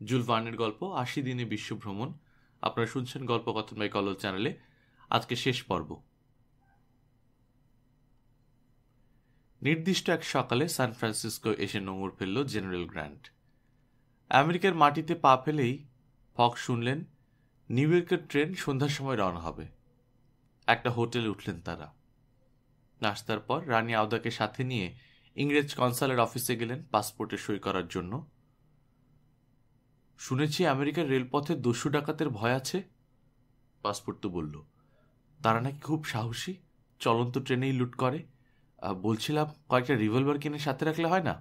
Joule ভার্নের গল্প ৮০ দিনে বিশ্ব ভ্রমণ। আপনারা শুনছেন গল্পকথন বাই কলল চ্যানেলে। আজকে শেষ পর্ব। নির্দিষ্ট এক সকালে সান ফ্রান্সিসকো এসে নোঙর ফেলল জেনারেল গ্র্যান্ট। আমেরিকার মাটিতে পা ফেলেই ফক শুনলেন নিউ ইয়র্কের ট্রেন সন্ধ্যার সময় রওনা হবে। একটা হোটেলে উঠলেন তারা। নাস্তার পর রানী আওদাকে সাথে নিয়ে ইংরেজ কনসালের অফিসে গেলেন পাসপোর্টে সই করার জন্য। শুনেছি আমেরিকার রেলপথে দস্যু ডাকাতের ভয় আছে। পাসপোর্ট তো বলল তারা নাকি খুব সাহসী, চলন্ত ট্রেনেই লুট করে। বলছিলাম কয়েকটা রিভলভার কিনে সাথে রাখলে হয় না?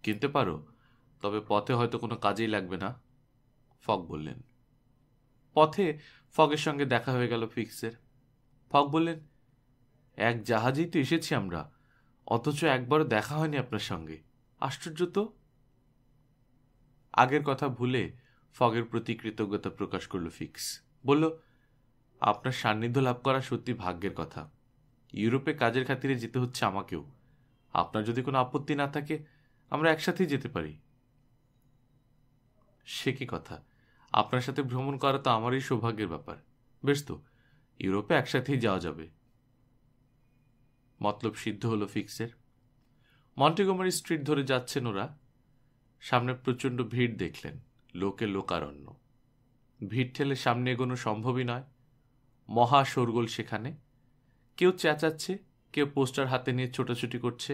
কিনতে পারো, তবে পথে হয়তো কোনো কাজেই লাগবে না, ফক বললেন। পথে ফগের সঙ্গে দেখা হয়ে গেল ফিক্সের। ফক বললেন, এক জাহাজেই তো এসেছি আমরা, অথচ একবারও দেখা হয়নি আপনার সঙ্গে। আশ্চর্য তো। আগের কথা ভুলে ফগের প্রতি কৃতজ্ঞতা প্রকাশ করল ফিক্স। বলল, আপনার সান্নিধ্য লাভ করা সত্যি ভাগ্যের কথা। ইউরোপে কাজের খাতিরে যেতে হচ্ছে আমাকেও। আপনার যদি কোনো আপত্তি না থাকে আমরা একসাথেই যেতে পারি। সে কি কথা, আপনার সাথে ভ্রমণ করা তো আমারই সৌভাগ্যের ব্যাপার। বেশ তো, ইউরোপে একসাথেই যাওয়া যাবে। মতলব সিদ্ধ হলো ফিক্সের। মন্টেগোমারি স্ট্রিট ধরে যাচ্ছেন ওরা। সামনে প্রচণ্ড ভিড় দেখলেন, লোকে লোকারণ্য। ভিড় ঠেলে সামনে এগোনো সম্ভবই নয়। মহা শোরগোল সেখানে। কেউ চেঁচাচ্ছে, কেউ পোস্টার হাতে নিয়ে ছোটাছুটি করছে,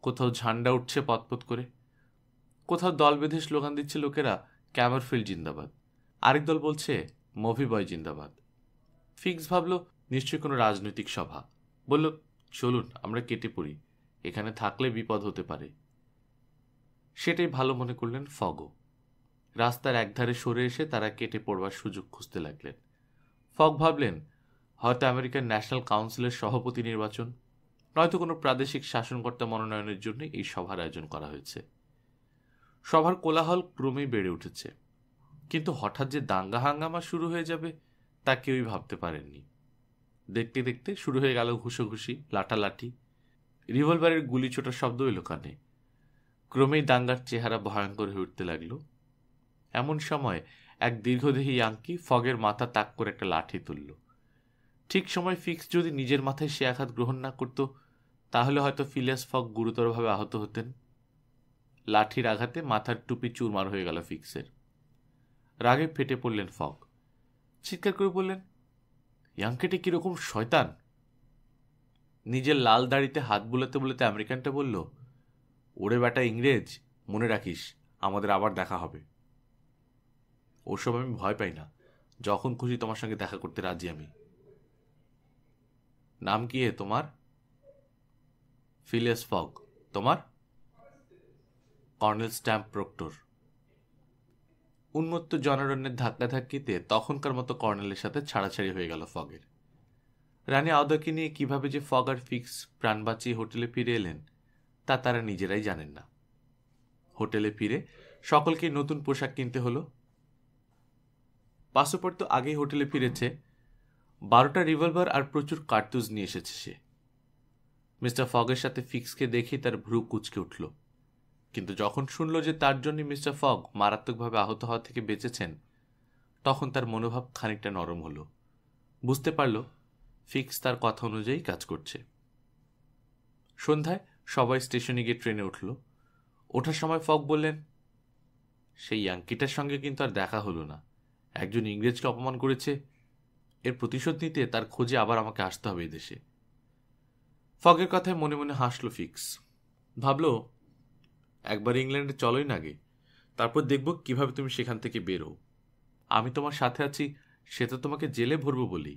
কোথাও ঝান্ডা উঠছে পতপত করে, কোথাও দল বেঁধে স্লোগান দিচ্ছে লোকেরা, ক্যামারফিল্ড জিন্দাবাদ। আরেক দল বলছে মুভি বয় জিন্দাবাদ। ফিক্স ভাবল নিশ্চয়ই কোনো রাজনৈতিক সভা। বলল, চলুন আমরা কেটে পড়ি, এখানে থাকলে বিপদ হতে পারে। সেটাই ভালো মনে করলেন ফগও। রাস্তার একধারে সরে এসে তারা কেটে পড়বার সুযোগ খুঁজতে লাগলেন। ফগ ভাবলেন হয়তো আমেরিকান ন্যাশনাল কাউন্সিলের সভাপতি নির্বাচন, নয়তো কোনো প্রাদেশিক শাসনকর্তা মনোনয়নের জন্য এই সভার আয়োজন করা হয়েছে। সভার কোলাহল ক্রমেই বেড়ে উঠেছে, কিন্তু হঠাৎ যে দাঙ্গা হাঙ্গামা শুরু হয়ে যাবে তা কেউই ভাবতে পারেননি। দেখতে দেখতে শুরু হয়ে গেল ঘুষোঘুষি, লাঠালাঠি, রিভলভারের গুলি ছোটার শব্দ এলো কানে। ক্রমেই দাঙ্গার চেহারা ভয়ঙ্কর হয়ে উঠতে লাগলো। এমন সময় এক দীর্ঘদেহী ইয়াঙ্কি ফগের মাথা তাক করে একটা লাঠি তুলল। ঠিক সময় ফিক্স যদি নিজের মাথায় সে আঘাত গ্রহণ না করত, তাহলে হয়তো ফিলিয়াস ফগ গুরুতরভাবে আহত হতেন। লাঠির আঘাতে মাথার টুপি চুরমার হয়ে গেল ফিক্সের। রাগে ফেটে পড়লেন ফগ। চিৎকার করে বললেন, ইয়াঙ্কিটি কিরকম শয়তান! নিজের লাল দাড়িতে হাত বুলাতে বুলাতে আমেরিকানটা বলল, ওরে বেটা ইংরেজ, মনে রাখিস আমাদের আবার দেখা হবে। ওসব আমি ভয় পাই না, যখন খুশি তোমার সঙ্গে দেখা করতে রাজি আমি। নাম কি হে তোমার? ফিলিয়াস ফগ। তোমার? Colonel stamp proctor. উন্মত্ত জনারণ্যের ধাক্কাধাক্কিতে তখনকার মতো কর্নেলের সাথে ছাড়াছাড়ি হয়ে গেল ফগের। রানী আওদাকে নিয়ে কিভাবে যে ফগ আর ফিক্স প্রাণ বাঁচিয়ে হোটেলে ফিরে এলেন তা তারা নিজেরাই জানেন না। হোটেলে ফিরে সকলকে নতুন পোশাক কিনতে হলো। পাসপোর্ট তো আগেই হোটেলে ফিরেছে। 12টা রিভলভার আর প্রচুর কার্তুজ নিয়ে এসেছে সে। মিস্টার ফগের সাথে ফিক্সকে দেখে তার ভ্রু কুঁচকে উঠল, কিন্তু যখন শুনল যে তার জন্য মিস্টার ফগ মারাত্মকভাবে আহত হওয়া থেকে বেঁচেছেন, তখন তার মনোভাব খানিকটা নরম হলো। বুঝতে পারল ফিক্স তার কথা অনুযায়ী কাজ করছে। সন্ধ্যায় সবাই স্টেশনে গিয়ে ট্রেনে উঠল। ওঠার সময় ফগ বললেন, সেই ইয়াঙ্কিটার সঙ্গে কিন্তু আর দেখা হলো না। একজন ইংরেজকে অপমান করেছে, এর প্রতিশোধ নিতে তার খোঁজে আবার আমাকে আসতে হবে এই দেশে। ফগের কথায় মনে মনে হাসল ফিক্স। ভাবল, একবার ইংল্যান্ডে চলোই না আগে, তারপর দেখব কিভাবে তুমি সেখান থেকে বেরো। আমি তোমার সাথে আছি, সে তো তোমাকে জেলে ভরবো বলি।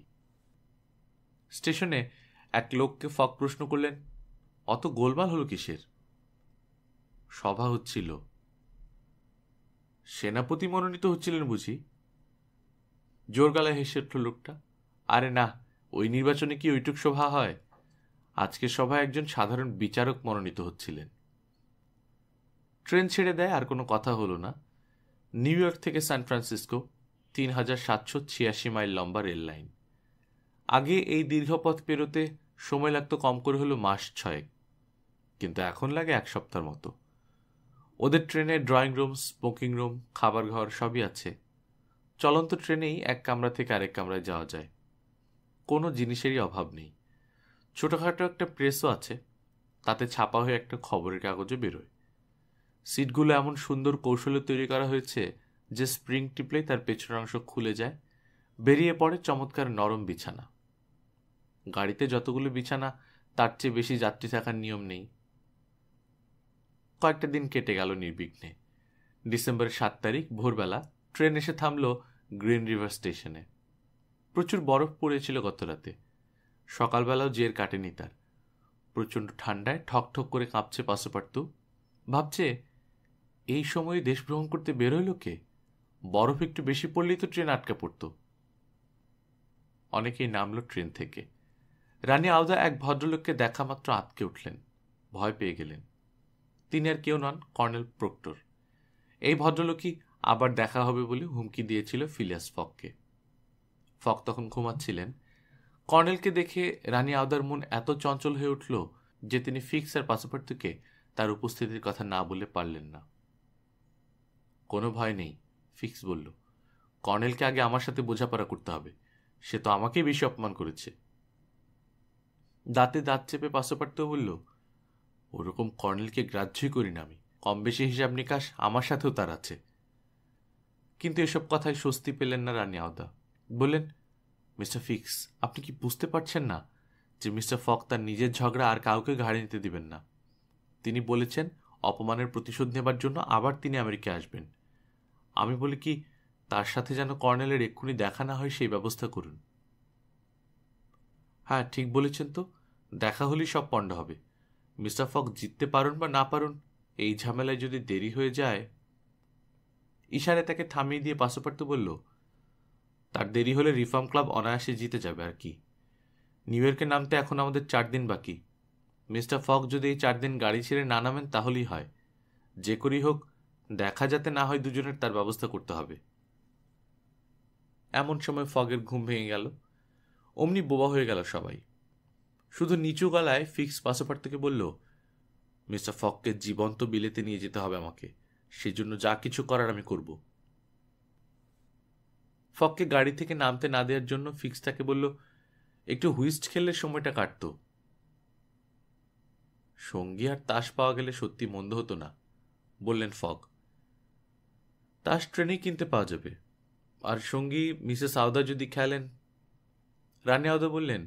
স্টেশনে এক লোককে ফগ প্রশ্ন করলেন, অত গোলমাল হলো কিসের? সভা হচ্ছিল। সেনাপতি মনোনীত হচ্ছিলেন বুঝি? জোর গলায় হেসে উঠল লোকটা। আরে না, ওই নির্বাচনে কি ওইটুক সভা হয়? আজকের সভায় একজন সাধারণ বিচারক মনোনীত হচ্ছিলেন। ট্রেন ছেড়ে দেয়, আর কোনো কথা হলো না। নিউ ইয়র্ক থেকে সান ফ্রান্সিসকো 3786 মাইল লম্বা রেল লাইন। আগে এই দীর্ঘ পথ পেরোতে সময় লাগতো কম করে হলো মাস 6, কিন্তু এখন লাগে 1 সপ্তাহের মতো। ওদের ট্রেনে ড্রয়িং রুম, স্মোকিং রুম, খাবার ঘর সবই আছে। চলন্ত ট্রেনেই এক কামরা থেকে আরেক কামরায় যাওয়া যায়, কোনো জিনিসেরই অভাব নেই। ছোটোখাটো একটা প্রেসও আছে, তাতে ছাপা হয়ে একটা খবরের কাগজও বেরোয়। সিটগুলো এমন সুন্দর কৌশলে তৈরি করা হয়েছে যে স্প্রিং টিপলেই তার পেছনের অংশ খুলে যায়, বেরিয়ে পড়ে চমৎকার নরম বিছানা। গাড়িতে যতগুলো বিছানা তার চেয়ে বেশি যাত্রী থাকার নিয়ম নেই। কয়েকটা দিন কেটে গেল নির্বিঘ্নে। ডিসেম্বরের 7 তারিখ ভোরবেলা ট্রেন এসে থামল গ্রিন রিভার স্টেশনে। প্রচুর বরফ পড়েছিল গত রাতে। সকালবেলাও জের কাটেনি তার। প্রচণ্ড ঠান্ডায় ঠক ঠক করে কাঁপছে পাসোপার্তু। ভাবছে, এই সময়ে দেশ ভ্রমণ করতে বেরোয় লোকে, বরফ একটু বেশি পড়লেই তো ট্রেন আটকা পড়ত। অনেকেই নামল ট্রেন থেকে। রানী আওধা এক ভদ্রলোককে দেখা মাত্র আঁতকে উঠলেন, ভয় পেয়ে গেলেন। তিনি আর কেউ নন, কর্নেল প্রক্টর। এই ভদ্রলোকই আবার দেখা হবে বলে হুমকি দিয়েছিল ফিলিয়াস ফককে। ফক তখন ঘুমাচ্ছিলেন। কর্নেলকে দেখে রানী আওধার মন এত চঞ্চল হয়ে উঠল যে তিনি ফিক্স আর পাসোপার্তুকে তার উপস্থিতির কথা না বলে পারলেন না। কোনো ভয় নেই, ফিক্স বলল। কর্নেলকে আগে আমার সাথে বোঝাপড়া করতে হবে, সে তো আমাকেই বেশি অপমান করেছে। দাঁতে দাঁত চেপে পাসোপার্তু বলল, ওরকম কর্নেলকে গ্রাহ্যই করি না আমি। কম বেশি হিসাব নিকাশ আমার সাথেও তার আছে। কিন্তু এসব কথায় স্বস্তি পেলেন না রানী আওধা। বললেন, মিস্টার ফিক্স, আপনি কি বুঝতে পারছেন না যে মিস্টার ফক তার নিজের ঝগড়া আর কাউকে ঘাড়ে নিতে দিবেন না? তিনি বলেছেন অপমানের প্রতিশোধ নেবার জন্য আবার তিনি আমেরিকায় আসবেন। আমি বলি কি, তার সাথে যেন কর্নেলের এক্ষুনি দেখা না হয় সেই ব্যবস্থা করুন। হ্যাঁ, ঠিক বলেছেন তো, দেখা হলেই সব পণ্ড হবে। মিস্টার ফক জিততে পারুন বা না পারুন, এই ঝামেলায় যদি দেরি হয়ে যায়। ইশারে তাকে থামিয়ে দিয়ে পাসোপার্তু বলল, তার দেরি হলে রিফর্ম ক্লাব অনায়াসে জিতে যাবে আর কি। নিউ ইয়র্কে নামতে এখন আমাদের 4 দিন বাকি। মিস্টার ফক যদি এই 4 দিন গাড়ি ছেড়ে না নামেন তাহলেই হয়। যে করেই হোক দেখা যাতে না হয় দুজনের, তার ব্যবস্থা করতে হবে। এমন সময় ফগের ঘুম ভেঙে গেল। অমনি বোবা হয়ে গেল সবাই। শুধু নিচু গলায় ফিক্স পাসোপার্তুকে বলল, মিস্টার ফককে জীবন্ত বিলেতে নিয়ে যেতে হবে আমাকে, সেজন্য যা কিছু করার আমি করব। ফককে গাড়ি থেকে নামতে না দেওয়ার জন্য ফিক্স তাকে বলল, একটু হুইস্ট খেললে সময়টা কাটত। সঙ্গী আর তাস পাওয়া গেলে সত্যি মন্দ হতো না, বললেন ফক। তাস ট্রেনেই কিনতে পাওয়া যাবে, আর সঙ্গী মিসেস আওধা যদি খেলেন। রানী আওধা বললেন,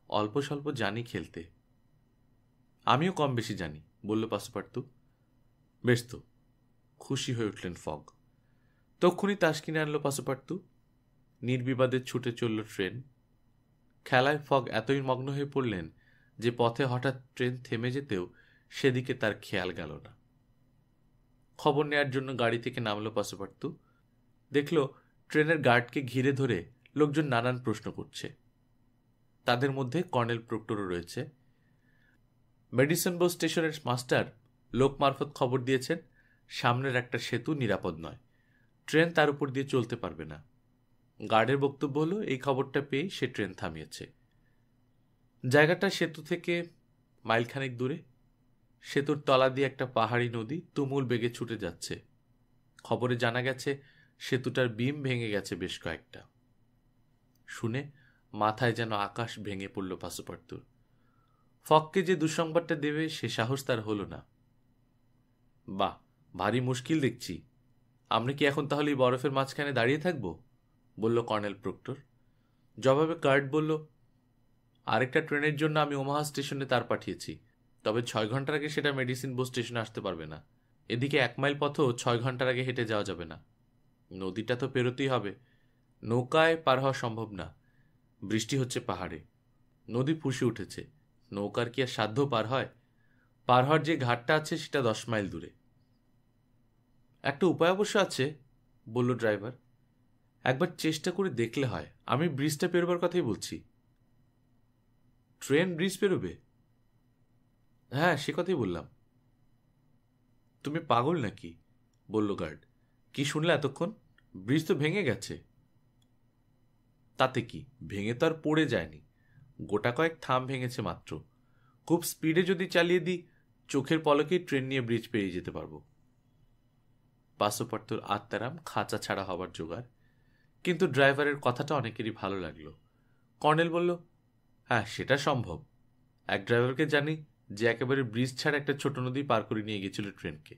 অল্প স্বল্প জানি খেলতে। আমিও কম বেশি জানি, বলল পাসোপার্তু। বেশ তো, খুশি হয়ে উঠলেন ফগ। তক্ষুনি তাস কিনে আনলো পাসোপার্তু। নির্বিবাদে ছুটে চলল ট্রেন। খেলায় ফগ এতই মগ্ন হয়ে পড়লেন যে পথে হঠাৎ ট্রেন থেমে যেতেও সেদিকে তার খেয়াল গেল না। খবর নেয়ার জন্য গাড়ি থেকে নামলো পাসোপার্তু। দেখল ট্রেনের গার্ডকে ঘিরে ধরে লোকজন নানান প্রশ্ন করছে। তাদের মধ্যে কর্নেল প্রক্টরও রয়েছে। মেডিসন বোস স্টেশনের মাস্টার লোক মারফত খবর দিয়েছেন সামনের একটা সেতু নিরাপদ নয়, ট্রেন তার উপর দিয়ে চলতে পারবে না। গার্ডের বক্তব্য হলো এই খবরটা পেয়ে সে ট্রেন থামিয়েছে। জায়গাটা সেতু থেকে মাইলখানেক দূরে। সেতুর তলা দিয়ে একটা পাহাড়ি নদী তুমুল বেগে ছুটে যাচ্ছে। খবরে জানা গেছে সেতুটার বিম ভেঙে গেছে বেশ কয়েকটা। শুনে মাথায় যেন আকাশ ভেঙে পড়ল পাসোপার্তুর। ফককে যে দুঃসংবাদটা দেবে সে সাহস তার হলো না। বাহ, ভারী মুশকিল দেখছি। আমরা কি এখন তাহলে বরফের মাঝখানে দাঁড়িয়ে থাকব? বলল কর্নেল প্রক্টর। জবাবে গার্ড বলল, আরেকটা ট্রেনের জন্য আমি ওমাহা স্টেশনে তার পাঠিয়েছি, তবে 6 ঘন্টার আগে সেটা মেডিসিন বোস স্টেশনে আসতে পারবে না। এদিকে 1 মাইল পথও 6 ঘন্টার আগে হেঁটে যাওয়া যাবে না। নদীটা তো পেরোতেই হবে, নৌকায় পার হওয়া সম্ভব না। বৃষ্টি হচ্ছে পাহাড়ে, নদী ফুঁসে উঠেছে, নৌকার কি আর সাধ্য পার হয়? পার হওয়ার যে ঘাটটা আছে সেটা 10 মাইল দূরে। একটা উপায় অবশ্য আছে, বলল ড্রাইভার। একবার চেষ্টা করে দেখলে হয়। আমি ব্রিজটা পেরোবার কথাই বলছি। ট্রেন ব্রিজ পেরোবে? হ্যাঁ, সে কথাই বললাম। তুমি পাগল নাকি? বলল গার্ড। কি শুনলে এতক্ষণ? ব্রিজ তো ভেঙে গেছে। তাতে কি, ভেঙে তো আর পড়ে যায়নি, গোটা কয়েক থাম ভেঙেছে মাত্র। খুব স্পিডে যদি চালিয়ে দিই চোখের পলকেই ট্রেন নিয়ে ব্রিজ পেরিয়ে যেতে পারবো। পাসোপার্তুর আত্মারাম খাঁচা ছাড়া হবার জোগাড়। কিন্তু ড্রাইভারের কথাটা অনেকেরই ভালো লাগলো। কর্নেল বলল, হ্যাঁ সেটা সম্ভব। এক ড্রাইভারকে জানি যে একেবারে ব্রিজ ছাড়া একটা ছোট নদী পার করে নিয়ে গেছিল ট্রেনকে।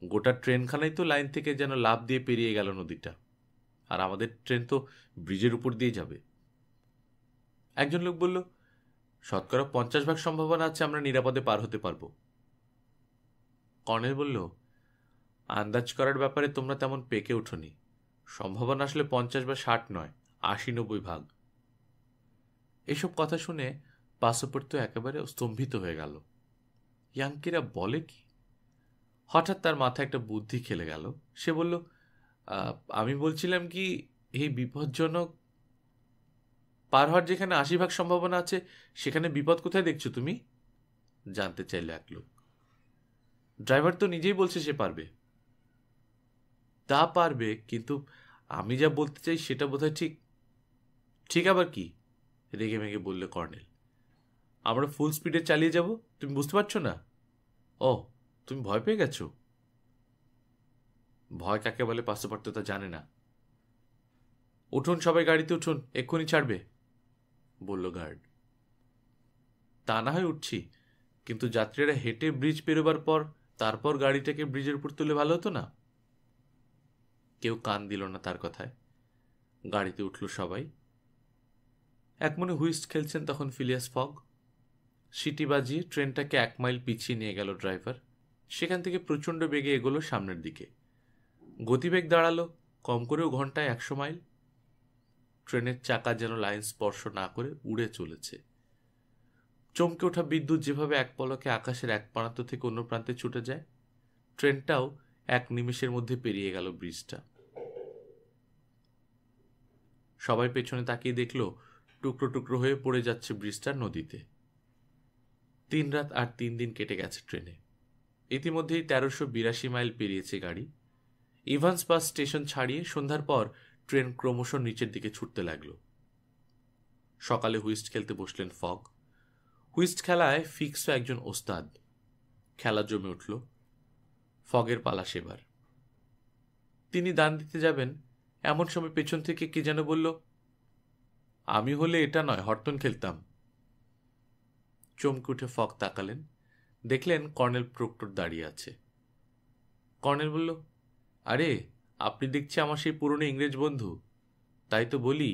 গোটা ট্রেনখানাই তো লাইন থেকে যেন লাফ দিয়ে পেরিয়ে গেল নদীটা। আর আমাদের ট্রেন তো ব্রিজের উপর দিয়ে যাবে। একজন লোক বলল, 50% সম্ভাবনা আছে আমরা নিরাপদে পার হতে পারবো। কর্নেল বলল, আন্দাজ করার ব্যাপারে তোমরা তেমন পেকে ওঠোনি। সম্ভাবনা আসলে 50 বা 60 নয়, 80-90 ভাগ। এসব কথা শুনে পাসোপার্তু একেবারে স্তম্ভিত হয়ে গেল। ইয়াঙ্কিরা বলে কি? হঠাৎ তার মাথায় একটা বুদ্ধি খেলে গেল। সে বলল, আমি বলছিলাম কি, এই বিপজ্জনক পার হওয়ার যেখানে 80% সম্ভাবনা আছে সেখানে বিপদ কোথায় দেখছো তুমি? জানতে চাইলে এক লোক। ড্রাইভার তো নিজেই বলছে সে পারবে। তা পারবে, কিন্তু আমি যা বলতে চাই সেটা বোধহয় ঠিক। ঠিক আবার কি? রেগে মেগে বললে কর্নেল। আমরা ফুল স্পিডে চালিয়ে যাব, তুমি বুঝতে পারছো না? ও, তুমি ভয় পেয়ে গেছো? ভয় কাকে বলে পাসোপার্তু তা জানে না। উঠুন সবাই, গাড়িতে উঠুন, এক্ষুনি ছাড়বে, বলল গার্ড। তা না হয় উঠছি, কিন্তু যাত্রীরা হেঁটে ব্রিজ পেরোবার পর তারপর গাড়িটাকে ব্রিজের উপর তুলে ভালো হতো না? কেউ কান দিল না তার কথায়। গাড়িতে উঠল সবাই। এক মনে হুইস্ট খেলছেন তখন ফিলিয়াস ফগ। সিটি বাজিয়ে ট্রেনটাকে 1 মাইল পিছিয়ে নিয়ে গেল ড্রাইভার। সেখান থেকে প্রচণ্ড বেগে এগোলো সামনের দিকে। গতিবেগ দাঁড়ালো কম করেও ঘন্টায় 100 মাইল। ট্রেনের চাকা যেন লাইন স্পর্শ না করে উড়ে চলেছে। চমকে ওঠা বিদ্যুৎ যেভাবে এক পলকে আকাশের এক প্রান্ত থেকে অন্য প্রান্তে ছুটে যায়, ট্রেনটাও 1 নিমেষের মধ্যে পেরিয়ে গেল ব্রিজটা। সবাই পেছনে তাকিয়ে দেখল টুকরো টুকরো হয়ে পড়ে যাচ্ছে ব্রিজটা নদীতে। 3 রাত আর 3 দিন কেটে গেছে ট্রেনে। ইতিমধ্যেই 1382 মাইল পেরিয়েছে গাড়ি। ইভান্স পাস স্টেশন ছাড়িয়ে সন্ধ্যার পর ট্রেন ক্রমশ নিচের দিকে ছুটতে লাগলো। সকালে হুইস্ট খেলতে বসলেন ফগ। হুইস্ট খেলায় ফিক্সও একজন ওস্তাদ। খেলা জমে উঠল। ফগের পালা সেবার। তিনি দান দিতে যাবেন এমন সময় পেছন থেকে কে যেন বলল, আমি হলে এটা নয় হরতন খেলতাম। চমকে উঠে ফগ তাকালেন। দেখলেন কর্নেল প্রক্টর দাঁড়িয়ে আছে। কর্নেল বলল, আরে আপনি দেখছি আমার সেই পুরনো ইংরেজ বন্ধু। তাই তো বলি,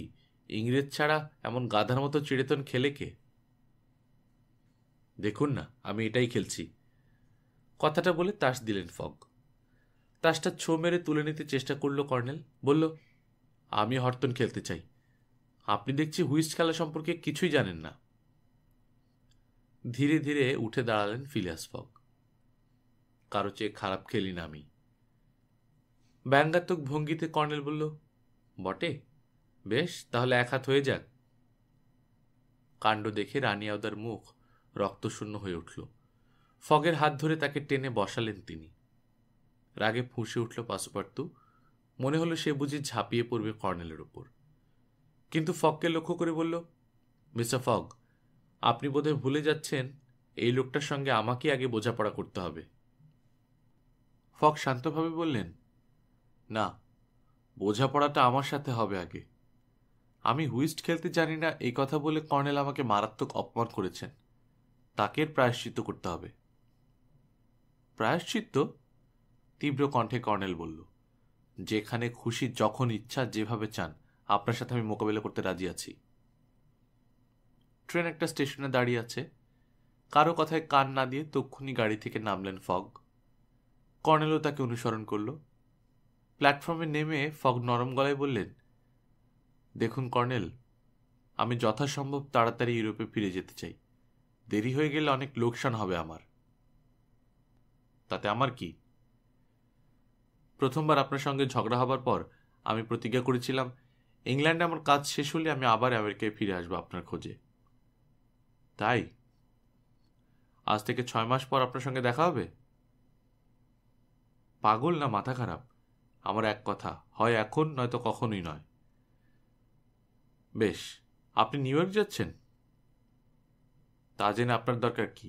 ইংরেজ ছাড়া এমন গাধার মতো চিড়েতন খেলে কে? দেখুন না, আমি এটাই খেলছি। কথাটা বলে তাস দিলেন ফগ। তাসটা ছো মেরে তুলে নিতে চেষ্টা করল কর্নেল। বলল, আমি হরতন খেলতে চাই। আপনি দেখছি হুইস্ট খেলা সম্পর্কে কিছুই জানেন না। ধীরে ধীরে উঠে দাঁড়ালেন ফিলিয়াস ফগ। কারো চেয়ে খারাপ খেলি না আমি। ব্যঙ্গাত্মক ভঙ্গিতে কর্নেল বলল, বটে, বেশ, তাহলে 1 হাত হয়ে যাক। কাণ্ড দেখে রানিয়াওদার মুখ রক্তশূন্য হয়ে উঠল। ফগের হাত ধরে তাকে টেনে বসালেন তিনি। রাগে ফুঁসে উঠল পাসোপার্তু। মনে হলো সে বুঝি ঝাঁপিয়ে পড়বে কর্নেলের উপর। কিন্তু ফগকে লক্ষ্য করে বলল, মিস্টার ফগ, আপনি বোধহয় ভুলে যাচ্ছেন এই লোকটার সঙ্গে আমাকে আগে বোঝাপড়া করতে হবে। ফগ শান্তভাবে বললেন, না, বোঝাপড়াটা আমার সাথে হবে আগে। আমি হুইস্ট খেলতে জানি না এই কথা বলে কর্নেল আমাকে মারাত্মক অপমান করেছেন। তাকে প্রায়শ্চিত্ত করতে হবে। প্রায়শ্চিত্ত? তীব্র কণ্ঠে কর্নেল বলল, যেখানে খুশি যখন ইচ্ছা যেভাবে চান আপনার সাথে আমি মোকাবেলা করতে রাজি আছি। ট্রেন একটা স্টেশনে দাঁড়িয়ে আছে। কারো কথায় কান না দিয়ে তক্ষুনি গাড়ি থেকে নামলেন ফগ। কর্নেলও তাকে অনুসরণ করল। প্ল্যাটফর্মে নেমে ফগ নরম গলায় বললেন, দেখুন কর্নেল, আমি যথাসম্ভব তাড়াতাড়ি ইউরোপে ফিরে যেতে চাই। দেরি হয়ে গেলে অনেক লোকসান হবে আমার। তাতে আমার কি? প্রথমবার আপনার সঙ্গে ঝগড়া হবার পর আমি প্রতিজ্ঞা করেছিলাম ইংল্যান্ডে আমার কাজ শেষ হলে আমি আবার আমেরিকায় ফিরে আসবো আপনার খোঁজে। তাই আজ থেকে 6 মাস পর আপনার সঙ্গে দেখা হবে। পাগল না মাথা খারাপ? আমার এক কথা, হয় এখন নয়তো কখনোই নয়। বেশ, আপনি নিউ ইয়র্ক যাচ্ছেন? তা জেনে আপনার দরকার কি?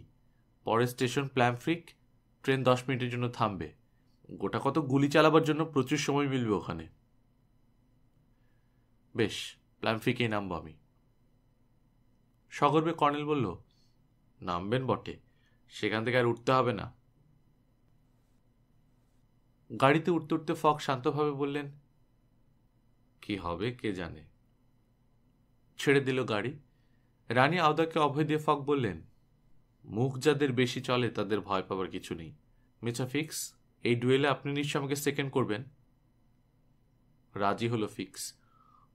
পরের স্টেশন প্ল্যামফ্রিক। ট্রেন 10 মিনিটের জন্য থামবে। গোটা কত গুলি চালাবার জন্য প্রচুর সময় মিলবে ওখানে। বেশ, প্ল্যামফিকেই নামবো আমি। সগর্বে কর্নেল বলল, নামবেন বটে, সেখান থেকে আর উঠতে হবে না। গাড়িতে উঠতে উঠতে ফক শান্তভাবে বললেন, কি হবে কে জানে। ছেড়ে দিল গাড়ি। রানী আওদাকে অভয় দিয়ে ফক বললেন, মুখ যাদের বেশি চলে তাদের ভয় পাবার কিছু নেই। মিস্টার ফিক্স, এই ডুয়েলে আপনি নিশ্চয় আমাকে সেকেন্ড করবেন। রাজি হলো ফিক্স।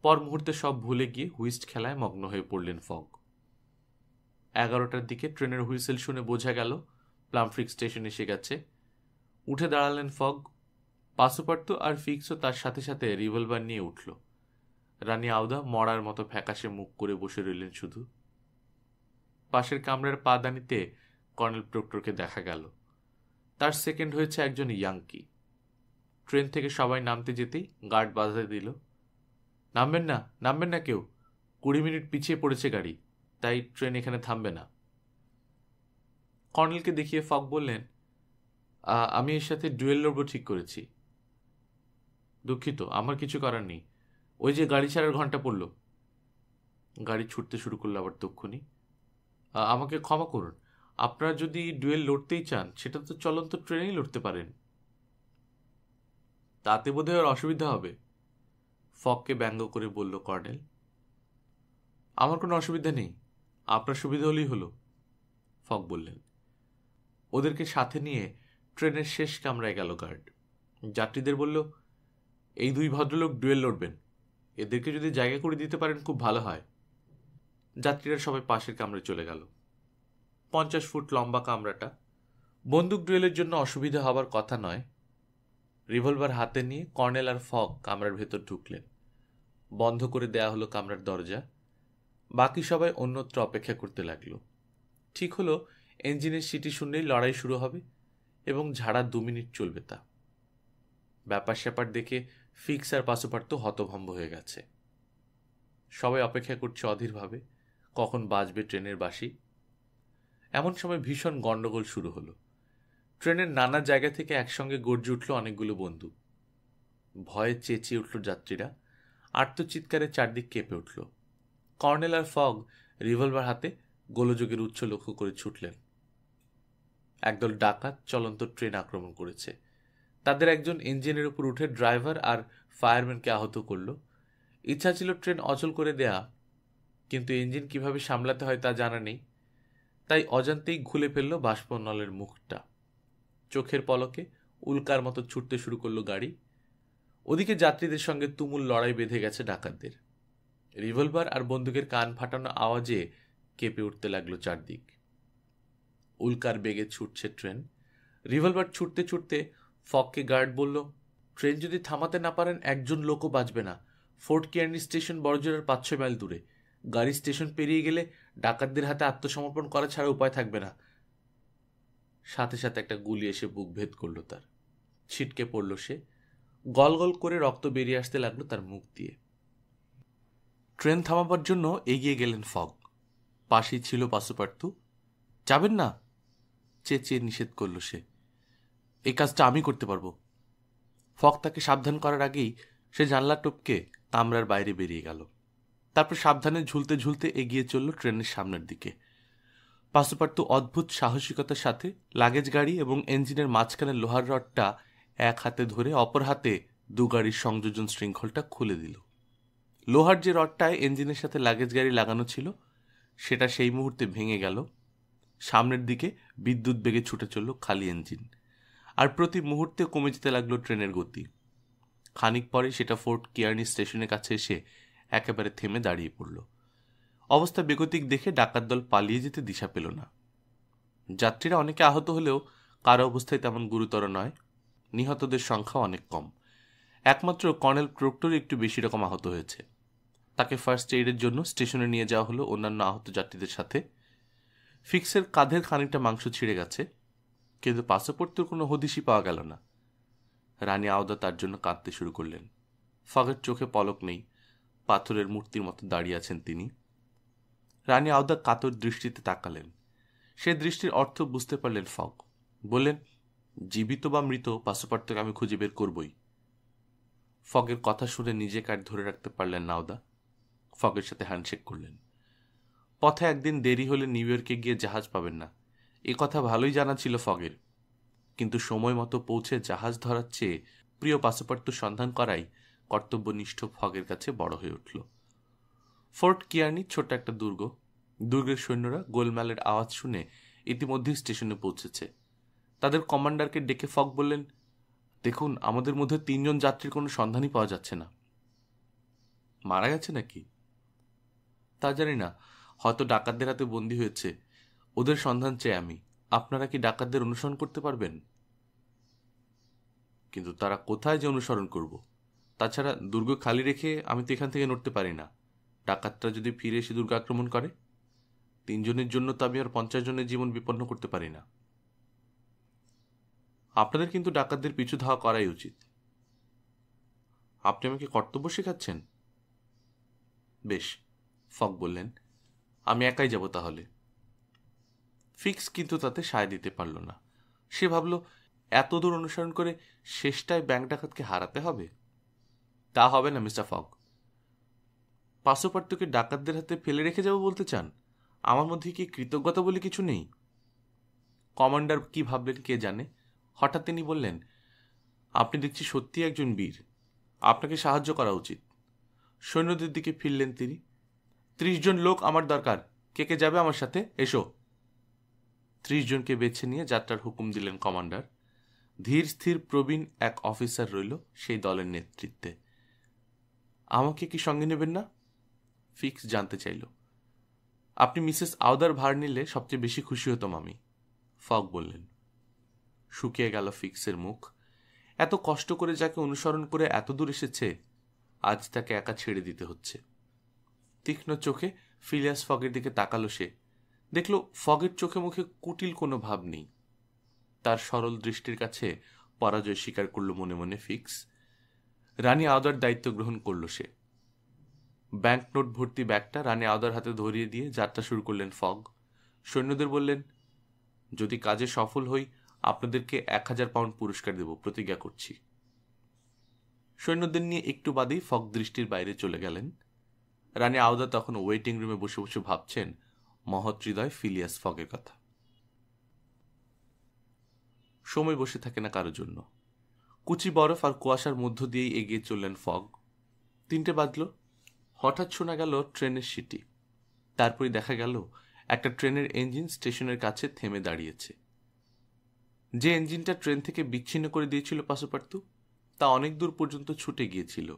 পর মুহূর্তে সব ভুলে গিয়ে হুইস্ট খেলায় মগ্ন হয়ে পড়লেন ফক। 11টার দিকে ট্রেনের হুইসেল শুনে বোঝা গেল প্লামফ্রিক স্টেশন এসে গেছে। উঠে দাঁড়ালেন ফগ। পাসুপার্তো আর ফিক্সও তার সাথে সাথে রিভলভার নিয়ে উঠল। রানী আওদা মরার মতো ফ্যাকাশে মুখ করে বসে রইলেন শুধু। পাশের কামরার পাদানিতে কর্নেল প্রক্টরকে দেখা গেল। তার সেকেন্ড হয়েছে একজন ইয়াঙ্কি। ট্রেন থেকে সবাই নামতে যেতেই গার্ড বাধা দিল, নামবেন না, নামবেন না কেউ, 20 মিনিট পিছিয়ে পড়েছে গাড়ি, তাই ট্রেন এখানে থামবে না। কর্নেলকে দেখিয়ে ফক বললেন, আমি এর সাথে ডুয়েল লড়ব ঠিক করেছি। দুঃখিত, আমার কিছু করার নেই, ওই যে গাড়ি ছাড়ার ঘন্টা পড়ল। গাড়ি ছুটতে শুরু করলো আবার তক্ষুনি। আমাকে ক্ষমা করুন, আপনারা যদি ডুয়েল লড়তেই চান সেটা তো চলন্ত ট্রেনেই লড়তে পারেন। তাতে বোধহয় আর অসুবিধা হবে, ফককে ব্যঙ্গ করে বলল কর্নেল। আমার কোনো অসুবিধা নেই, আপনার সুবিধা হলেই হলো, ফক বললেন। ওদেরকে সাথে নিয়ে ট্রেনের শেষ কামরায় গেল গার্ড। যাত্রীদের বলল, এই 2 ভদ্রলোক ডুয়েল লড়বেন, এদেরকে যদি জায়গা করে দিতে পারেন খুব ভালো হয়। যাত্রীরা সবাই পাশের কামরায় চলে গেল। 50 ফুট লম্বা কামরাটা। বন্দুক ডুয়েলের জন্য অসুবিধা হবার কথা নয়। রিভলভার হাতে নিয়ে কর্নেল আর ফক কামরার ভেতর ঢুকলেন। বন্ধ করে দেয়া হলো কামরার দরজা। বাকি সবাই অন্যত্র অপেক্ষা করতে লাগলো। ঠিক হলো ইঞ্জিনের সিটি শুনলেই লড়াই শুরু হবে এবং ঝাড়া 2 মিনিট চলবে তা। ব্যাপার স্যাপার দেখে ফিক্স আর পাসুপার্তো হতভম্ব হয়ে গেছে। সবাই অপেক্ষা করছে অধীরভাবে কখন বাজবে ট্রেনের বাঁশি। এমন সময় ভীষণ গন্ডগোল শুরু হলো। ট্রেনের নানা জায়গা থেকে একসঙ্গে গর্জে উঠল অনেকগুলো বন্দুক। ভয়ে চেঁচিয়ে উঠল যাত্রীরা। আর্তচিৎকারে চারদিক কেঁপে উঠল। কর্নেল আর ফগ রিভলভার হাতে গোলযোগের উচ্চ লক্ষ্য করে ছুটলেন। একদল ডাকাত চলন্ত ট্রেন আক্রমণ করেছে। তাদের একজন ইঞ্জিনের উপর উঠে ড্রাইভার আর ফায়ারম্যানকে আহত করল। ইচ্ছা ছিল ট্রেন অচল করে দেয়া, কিন্তু ইঞ্জিন কিভাবে সামলাতে হয় তা জানা নেই, তাই অজান্তেই খুলে ফেলল বাষ্পনলের মুখটা। চোখের পলকে উল্কার মতো ছুটতে শুরু করলো গাড়ি। ওদিকে যাত্রীদের সঙ্গে তুমুল লড়াই বেঁধে গেছে ডাকাতদের। রিভলভার আর বন্দুকের কান ফাটানো আওয়াজে কেঁপে উঠতে লাগলো চারদিক। উল্কার বেগে ছুটছে ট্রেন। রিভলভার ছুটতে ছুটতে ফককে গার্ড বলল, ট্রেন যদি থামাতে না পারেন একজন লোকও বাঁচবে না। ফোর্ট কেয়ার্নি স্টেশন বড়জোর 5-6 মাইল দূরে। গাড়ি স্টেশন পেরিয়ে গেলে ডাকাতদের হাতে আত্মসমর্পণ করা ছাড়া উপায় থাকবে না। সাথে সাথে একটা গুলি এসে বুক ভেদ করলো তার। ছিটকে পড়ল সে। গল গল করে রক্ত বেরিয়ে আসতে লাগলো তার মুখ দিয়ে। ট্রেন থামাবার জন্য এগিয়ে গেলেন ফগ। পাশেই ছিল পাসুপার্তো। যাবেন না, চেঁচিয়ে নিষেধ করল সে। এই কাজটা আমি করতে পারবো। ফগ তাকে সাবধান করার আগেই সে জানলা টপকে কামরার বাইরে বেরিয়ে গেল। তারপর সাবধানে ঝুলতে ঝুলতে এগিয়ে চলল ট্রেনের সামনের দিকে। পাসুপার্তো অদ্ভুত সাহসিকতার সাথে লাগেজ গাড়ি এবং ইঞ্জিনের মাঝখানে লোহার রডটা এক হাতে ধরে অপর হাতে 2 গাড়ির সংযোজন শৃঙ্খলটা খুলে দিল। লোহার যে রডটায় ইঞ্জিনের সাথে লাগেজ গাড়ি লাগানো ছিল সেটা সেই মুহূর্তে ভেঙে গেল। সামনের দিকে বিদ্যুৎ বেগে ছুটে চলল খালি ইঞ্জিন, আর প্রতি মুহূর্তে কমে যেতে লাগলো ট্রেনের গতি। খানিক পরে সেটা ফোর্ট কেয়ার্নি স্টেশনের কাছে এসে একেবারে থেমে দাঁড়িয়ে পড়ল। অবস্থা বেগতিক দেখে ডাকাত দল পালিয়ে যেতে দিশা পেল না। যাত্রীরা অনেকে আহত হলেও কারো অবস্থায় তেমন গুরুতর নয়। নিহতদের সংখ্যা অনেক কম। একমাত্র কর্নেল প্রক্টর একটু বেশি রকম আহত হয়েছে। তাকে ফার্স্ট এইডের জন্য স্টেশনে নিয়ে যাওয়া হলো অন্যান্য আহত যাত্রীদের সাথে। ফিক্সের কাঁধের খানিকটা মাংস ছিঁড়ে গেছে, কিন্তু পাসপোর্টের কোনো হদিশই পাওয়া গেল না। রানী আওদা তার জন্য কাঁদতে শুরু করলেন। ফগের চোখে পলক নেই, পাথরের মূর্তির মতো দাঁড়িয়ে আছেন তিনি। রানী আওদা কাতর দৃষ্টিতে তাকালেন। সে দৃষ্টির অর্থ বুঝতে পারলেন ফগ। বললেন, জীবিত বা মৃত পাসোপার্তকে আমি খুঁজে বের করবই। ফগের কথা শুনে নিজে কাঠ ধরে রাখতে পারলেন নাওদা। ফগের সাথে হ্যান্ডশেক করলেন। পথে একদিন দেরি হলে নিউ ইয়র্কে গিয়ে জাহাজ পাবেন না, এ কথা ভালোই জানা ছিল ফগের। কিন্তু সময় মতো পৌঁছে জাহাজ ধরার চেয়ে প্রিয় পাসোপার্ত সন্ধান করাই কর্তব্যনিষ্ঠ ফগের কাছে বড় হয়ে উঠল। ফোর্ট কিয়ার্নি ছোট্ট একটা দুর্গ। দুর্গের সৈন্যরা গোলমালের আওয়াজ শুনে ইতিমধ্যেই স্টেশনে পৌঁছেছে। তাদের কমান্ডারকে ডেকে ফগ বললেন, দেখুন, আমাদের মধ্যে 3 জন যাত্রীর কোনো সন্ধানই পাওয়া যাচ্ছে না। মারা গেছে নাকি তা জানি না, হয়তো ডাকাতদের হাতে বন্দী হয়েছে। ওদের সন্ধান চাই আমি। আপনারা কি ডাকাতদের অনুসরণ করতে পারবেন? কিন্তু তারা কোথায় যে অনুসরণ করব? তাছাড়া দুর্গ খালি রেখে আমি তো এখান থেকে নড়তে পারি না। ডাকাতরা যদি ফিরে এসে দুর্গ আক্রমণ করে, 3 জনের জন্য তো আমি আর 50 জনের জীবন বিপন্ন করতে পারি না। আপনাদের কিন্তু ডাকাতদের পিছু ধাওয়া করাই উচিত। আপনি আমাকে কর্তব্য শেখাচ্ছেন? বেশ, ফগ বললেন, আমি একাই যাব তাহলে। ফিক্স কিন্তু তাতে সায় দিতে পারল না। সে ভাবল, এত দূর অনুসরণ করে শেষটায় ব্যাংক ডাকাতকে হারাতে হবে। তা হবে না মিস্টার ফগ। পাসোপার্তকে ডাকাতদের হাতে ফেলে রেখে যাব বলতে চান? আমার মধ্যে কি কৃতজ্ঞতা বলে কিছু নেই? কমান্ডার কি ভাবলেন কে জানে। হঠাৎ তিনি বললেন, আপনি দেখছি সত্যি একজন বীর, আপনাকে সাহায্য করা উচিত। সৈন্যদের দিকে ফিরলেন তিনি। 30 জন লোক আমার দরকার, কে কে যাবে আমার সাথে, এসো। 30 জনকে বেছে নিয়ে যাত্রার হুকুম দিলেন কমান্ডার। ধীর স্থির প্রবীণ এক অফিসার রইল সেই দলের নেতৃত্বে। আমাকে কি সঙ্গে নেবেন না? ফিক্স জানতে চাইল। আপনি মিসেস আওদার ভার নিলে সবচেয়ে বেশি খুশি হতাম আমি, ফগ বললেন। শুকিয়ে গেল ফিক্সের মুখ। এত কষ্ট করে যাকে অনুসরণ করে এত দূর এসেছে, আজ তাকে একা ছেড়ে দিতে হচ্ছে। তীক্ষ্ণ চোখে ফিলিয়াস ফগের দিকে তাকালো সে। দেখল ফগের চোখে মুখে কুটিল কোনো ভাব নেই। তার সরল দৃষ্টির কাছে পরাজয় স্বীকার করল মনে মনে ফিক্স। রানী আওদার দায়িত্ব গ্রহণ করল সে। ব্যাংক নোট ভর্তি ব্যাগটা রানী আওদার হাতে ধরিয়ে দিয়ে যাত্রা শুরু করলেন ফগ। সৈন্যদের বললেন, যদি কাজে সফল হই আপনাদেরকে 1000 পাউন্ড পুরস্কার দেব, প্রতিজ্ঞা করছি। সৈন্যদের নিয়ে একটু বাদেই ফগ দৃষ্টির বাইরে চলে গেলেন। রানী আওদা তখন ওয়েটিং রুমে বসে বসে ভাবছেন মহৎ হৃদয় ফিলিয়াস ফগের কথা। সময় বসে থাকে না কারোর জন্য। কুচি বরফ আর কুয়াশার মধ্য দিয়েই এগিয়ে চললেন ফগ। 3টে বাজল। হঠাৎ শোনা গেল ট্রেনের সিটি। তারপরই দেখা গেল একটা ট্রেনের ইঞ্জিন স্টেশনের কাছে থেমে দাঁড়িয়েছে। যে ইঞ্জিনটা ট্রেন থেকে বিচ্ছিন্ন করে দিয়েছিল পাসোপার্তু, তা অনেক দূর পর্যন্ত ছুটে গিয়েছিল,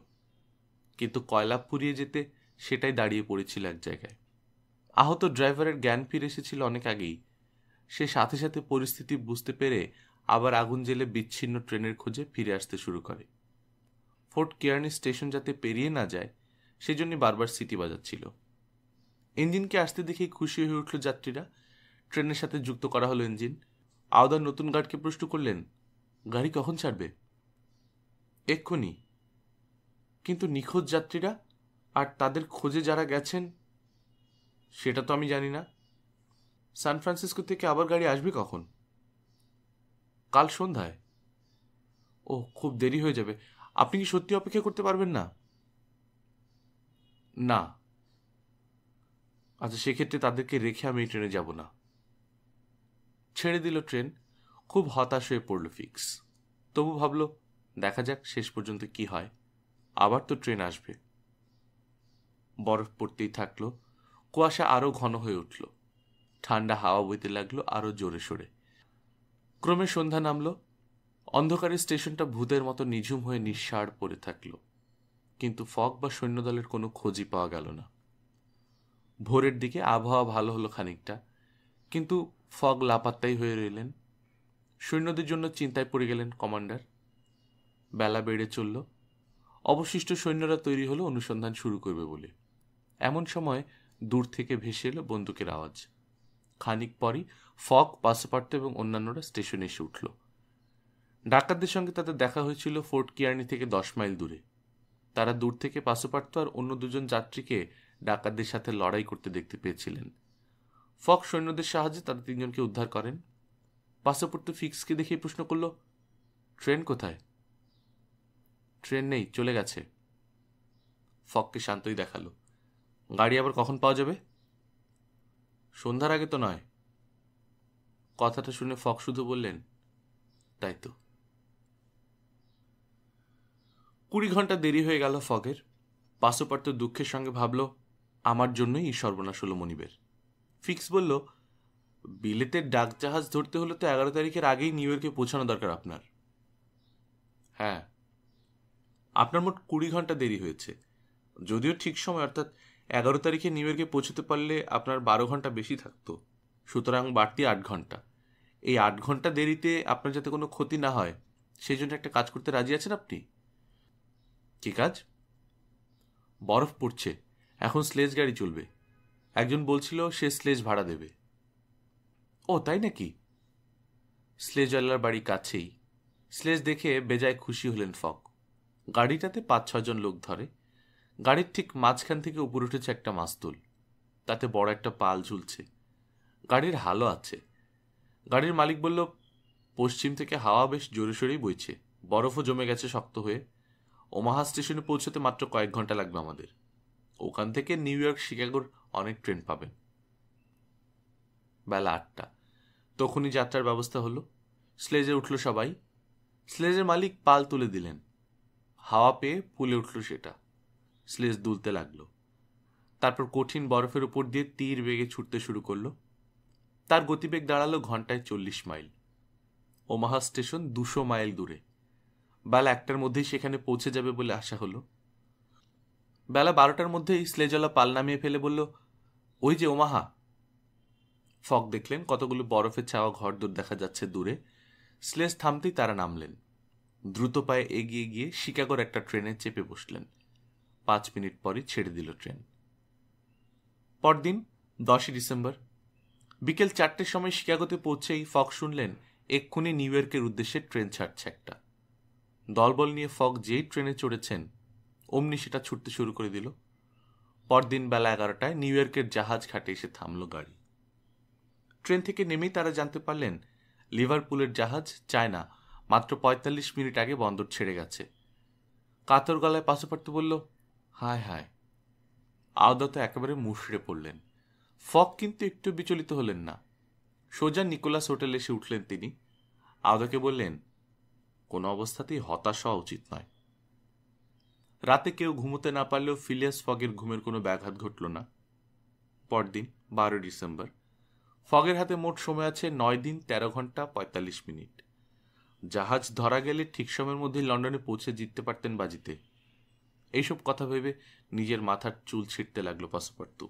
কিন্তু কয়লা পুড়িয়ে যেতে সেটাই দাঁড়িয়ে পড়েছিল এক জায়গায়। আহত ড্রাইভারের জ্ঞান ফিরে এসেছিল অনেক আগেই। সে সাথে সাথে পরিস্থিতি বুঝতে পেরে আবার আগুন জ্বেলে বিচ্ছিন্ন ট্রেনের খোঁজে ফিরে আসতে শুরু করে। ফোর্ট কিয়ার্নি স্টেশন যাতে পেরিয়ে না যায় সেজন্য বারবার সিটি বাজাচ্ছিল। ইঞ্জিনকে আসতে দেখেই খুশি হয়ে উঠল যাত্রীরা। ট্রেনের সাথে যুক্ত করা হলো ইঞ্জিন। আওদার নতুন গার্ডকে প্রশ্ন করলেন, গাড়ি কখন ছাড়বে? এক্ষুনি। কিন্তু নিখোঁজ যাত্রীরা আর তাদের খোঁজে যারা গেছেন সেটা তো আমি জানি না। সান ফ্রান্সিসকো থেকে আবার গাড়ি আসবে কখন? কাল সন্ধ্যায়। ও, খুব দেরি হয়ে যাবে। আপনি কি সত্যি অপেক্ষা করতে পারবেন না? না। আচ্ছা, সেক্ষেত্রে তাদেরকে রেখে আমি ট্রেনে যাব না। ছেড়ে দিল ট্রেন। খুব হতাশ হয়ে পড়ল ফিক্স। তবু ভাবল, দেখা যাক শেষ পর্যন্ত কি হয়। আবার তো ট্রেন আসবে। বরফ পড়তেই থাকলো। কুয়াশা আরো ঘন হয়ে উঠল। ঠান্ডা হাওয়া বইতে লাগলো আরো জোরে সোরে। ক্রমে সন্ধ্যা নামল। অন্ধকারে স্টেশনটা ভূতের মতো নিঝুম হয়ে নিঃসাড় পড়ে থাকল। কিন্তু ফগ বা সৈন্যদলের কোনো খোঁজই পাওয়া গেল না। ভোরের দিকে আবহাওয়া ভালো হলো খানিকটা, কিন্তু ফগ লাপাত্তাই হয়ে রইলেন। সৈন্যদের জন্য চিন্তায় পড়ে গেলেন কমান্ডার। বেলা বেড়ে চলল। অবশিষ্ট সৈন্যরা তৈরি হলো অনুসন্ধান শুরু করবে বলে। এমন সময় দূর থেকে ভেসে এলো বন্দুকের আওয়াজ। খানিক পরই ফগ, পাসোপার্ত এবং অন্যান্যরা স্টেশনে এসে উঠল। ডাকাতদের সঙ্গে তাদের দেখা হয়েছিল ফোর্ট কিয়ার্নি থেকে 10 মাইল দূরে। তারা দূর থেকে পাসোপার্ত আর অন্য 2 জন যাত্রীকে ডাকাতদের সাথে লড়াই করতে দেখতে পেয়েছিলেন। ফগ সৈন্যদের সাহায্যে তাদের 3 জনকে উদ্ধার করেন। পাসপোর্ট ফিক্সকে দেখে প্রশ্ন করল, ট্রেন কোথায়? ট্রেন নেই, চলে গেছে। ফককে শান্তই দেখালো। গাড়ি আবার কখন পাওয়া যাবে? সন্ধ্যার আগে তো নয়। কথাটা শুনে ফক শুধু বললেন, তাই তো। 20 ঘন্টা দেরি হয়ে গেল ফকের। পাসপোর্ট দুঃখের সঙ্গে ভাবল, আমার জন্যই এই সর্বনাশ হলো মনিবের। ফিক্স বলল, বিলেতের ডাকজাহাজ ধরতে হলে তো 11 তারিখের আগেই নিউ ইয়র্কে পৌঁছানো দরকার আপনার। হ্যাঁ, আপনার মোট 20 ঘন্টা দেরি হয়েছে। যদিও ঠিক সময়, অর্থাৎ 11 তারিখে নিউ ইয়র্কে পৌঁছতে পারলে আপনার 12 ঘন্টা বেশি থাকতো, সুতরাং বাড়তি 8 ঘন্টা। এই 8 ঘন্টা দেরিতে আপনার যাতে কোনো ক্ষতি না হয় সেই জন্য একটা কাজ করতে রাজি আছেন আপনি? কি কাজ? বরফ পড়ছে, এখন স্লেজ গাড়ি চলবে। একজন বলছিল সে স্লেজ ভাড়া দেবে। ও তাই নাকি? স্লেজওয়ালার বাড়ি কাছেই। স্লেজ দেখে বেজায় খুশি হলেন ফক। গাড়িটাতে 5-6 জন লোক ধরে। গাড়ির ঠিক মাঝখান থেকে উপরে উঠেছে একটা মাস্তুল, তাতে বড় একটা পাল ঝুলছে। গাড়ির হালও আছে। গাড়ির মালিক বলল, পশ্চিম থেকে হাওয়া বেশ জোরে সোরেই বইছে, বরফও জমে গেছে শক্ত হয়ে। ওমাহা স্টেশনে পৌঁছতে মাত্র কয়েক ঘন্টা লাগবে আমাদের। ওখান থেকে নিউ ইয়র্ক, শিকাগোর অনেক ট্রেন পাবেন। বেলা 8টা। তখনই যাত্রার ব্যবস্থা হলো। স্লেজে উঠল সবাই। স্লেজের মালিক পাল তুলে দিলেন। হাওয়া পেয়ে ফুলে উঠল সেটা। স্লেজ দুলতে লাগলো। তারপর কঠিন বরফের উপর দিয়ে তীর বেগে ছুটতে শুরু করলো। তার গতিবেগ দাঁড়ালো ঘন্টায় 40 মাইল। ওমাহা স্টেশন 200 মাইল দূরে। বেলা 1টার মধ্যেই সেখানে পৌঁছে যাবে বলে আশা হলো। বেলা 12টার মধ্যেই স্লেজওয়ালা পাল নামিয়ে ফেলে বলল, ওই যে ওমাহা। ফক দেখলেন কতগুলো বরফের ছাওয়া ঘরদোর দেখা যাচ্ছে দূরে। স্লেজ থামতেই তারা নামলেন। দ্রুত পায়ে এগিয়ে গিয়ে শিকাগোর একটা ট্রেনে চেপে বসলেন। 5 মিনিট পরই ছেড়ে দিল ট্রেন। পরদিন 10 ডিসেম্বর বিকেল 4টের সময় শিকাগোতে পৌঁছেই ফক শুনলেন এক্ষুনি নিউ ইয়র্কের উদ্দেশ্যে ট্রেন ছাড়ছে একটা। দলবল নিয়ে ফক যেই ট্রেনে চড়েছেন অমনি সেটা ছুটতে শুরু করে দিল। পরদিন বেলা 11টায় নিউ ইয়র্কের জাহাজ ঘাটে এসে থামল গাড়ি। ট্রেন থেকে নেমেই তারা জানতে পারলেন লিভারপুলের জাহাজ চায়না মাত্র 45 মিনিট আগে বন্দর ছেড়ে গেছে। কাতর গলায় পাসপোর্ট বলল, হায় হায়। আওদাত একেবারে মুষড়ে পড়লেন। ফক কিন্তু একটু বিচলিত হলেন না। সোজা নিকোলাস হোটেলে এসে উঠলেন তিনি। আওদাকে বললেন, কোনো অবস্থাতেই হতাশ হওয়া উচিত নয়। রাতে কেউ ঘুমোতে না পারলেও ফিলিয়াস ফগের ঘুমের কোনো ব্যাঘাত ঘটল না। পরদিন 12 ডিসেম্বর ফগের হাতে মোট সময় আছে 9 দিন 13 ঘন্টা 45 মিনিট। জাহাজ ধরা গেলে ঠিক সময়ের মধ্যে লন্ডনে পৌঁছে জিততে পারতেন বাজিতে। এইসব কথা ভেবে নিজের মাথার চুল ছিঁড়তে লাগলো পাসপোর্টু।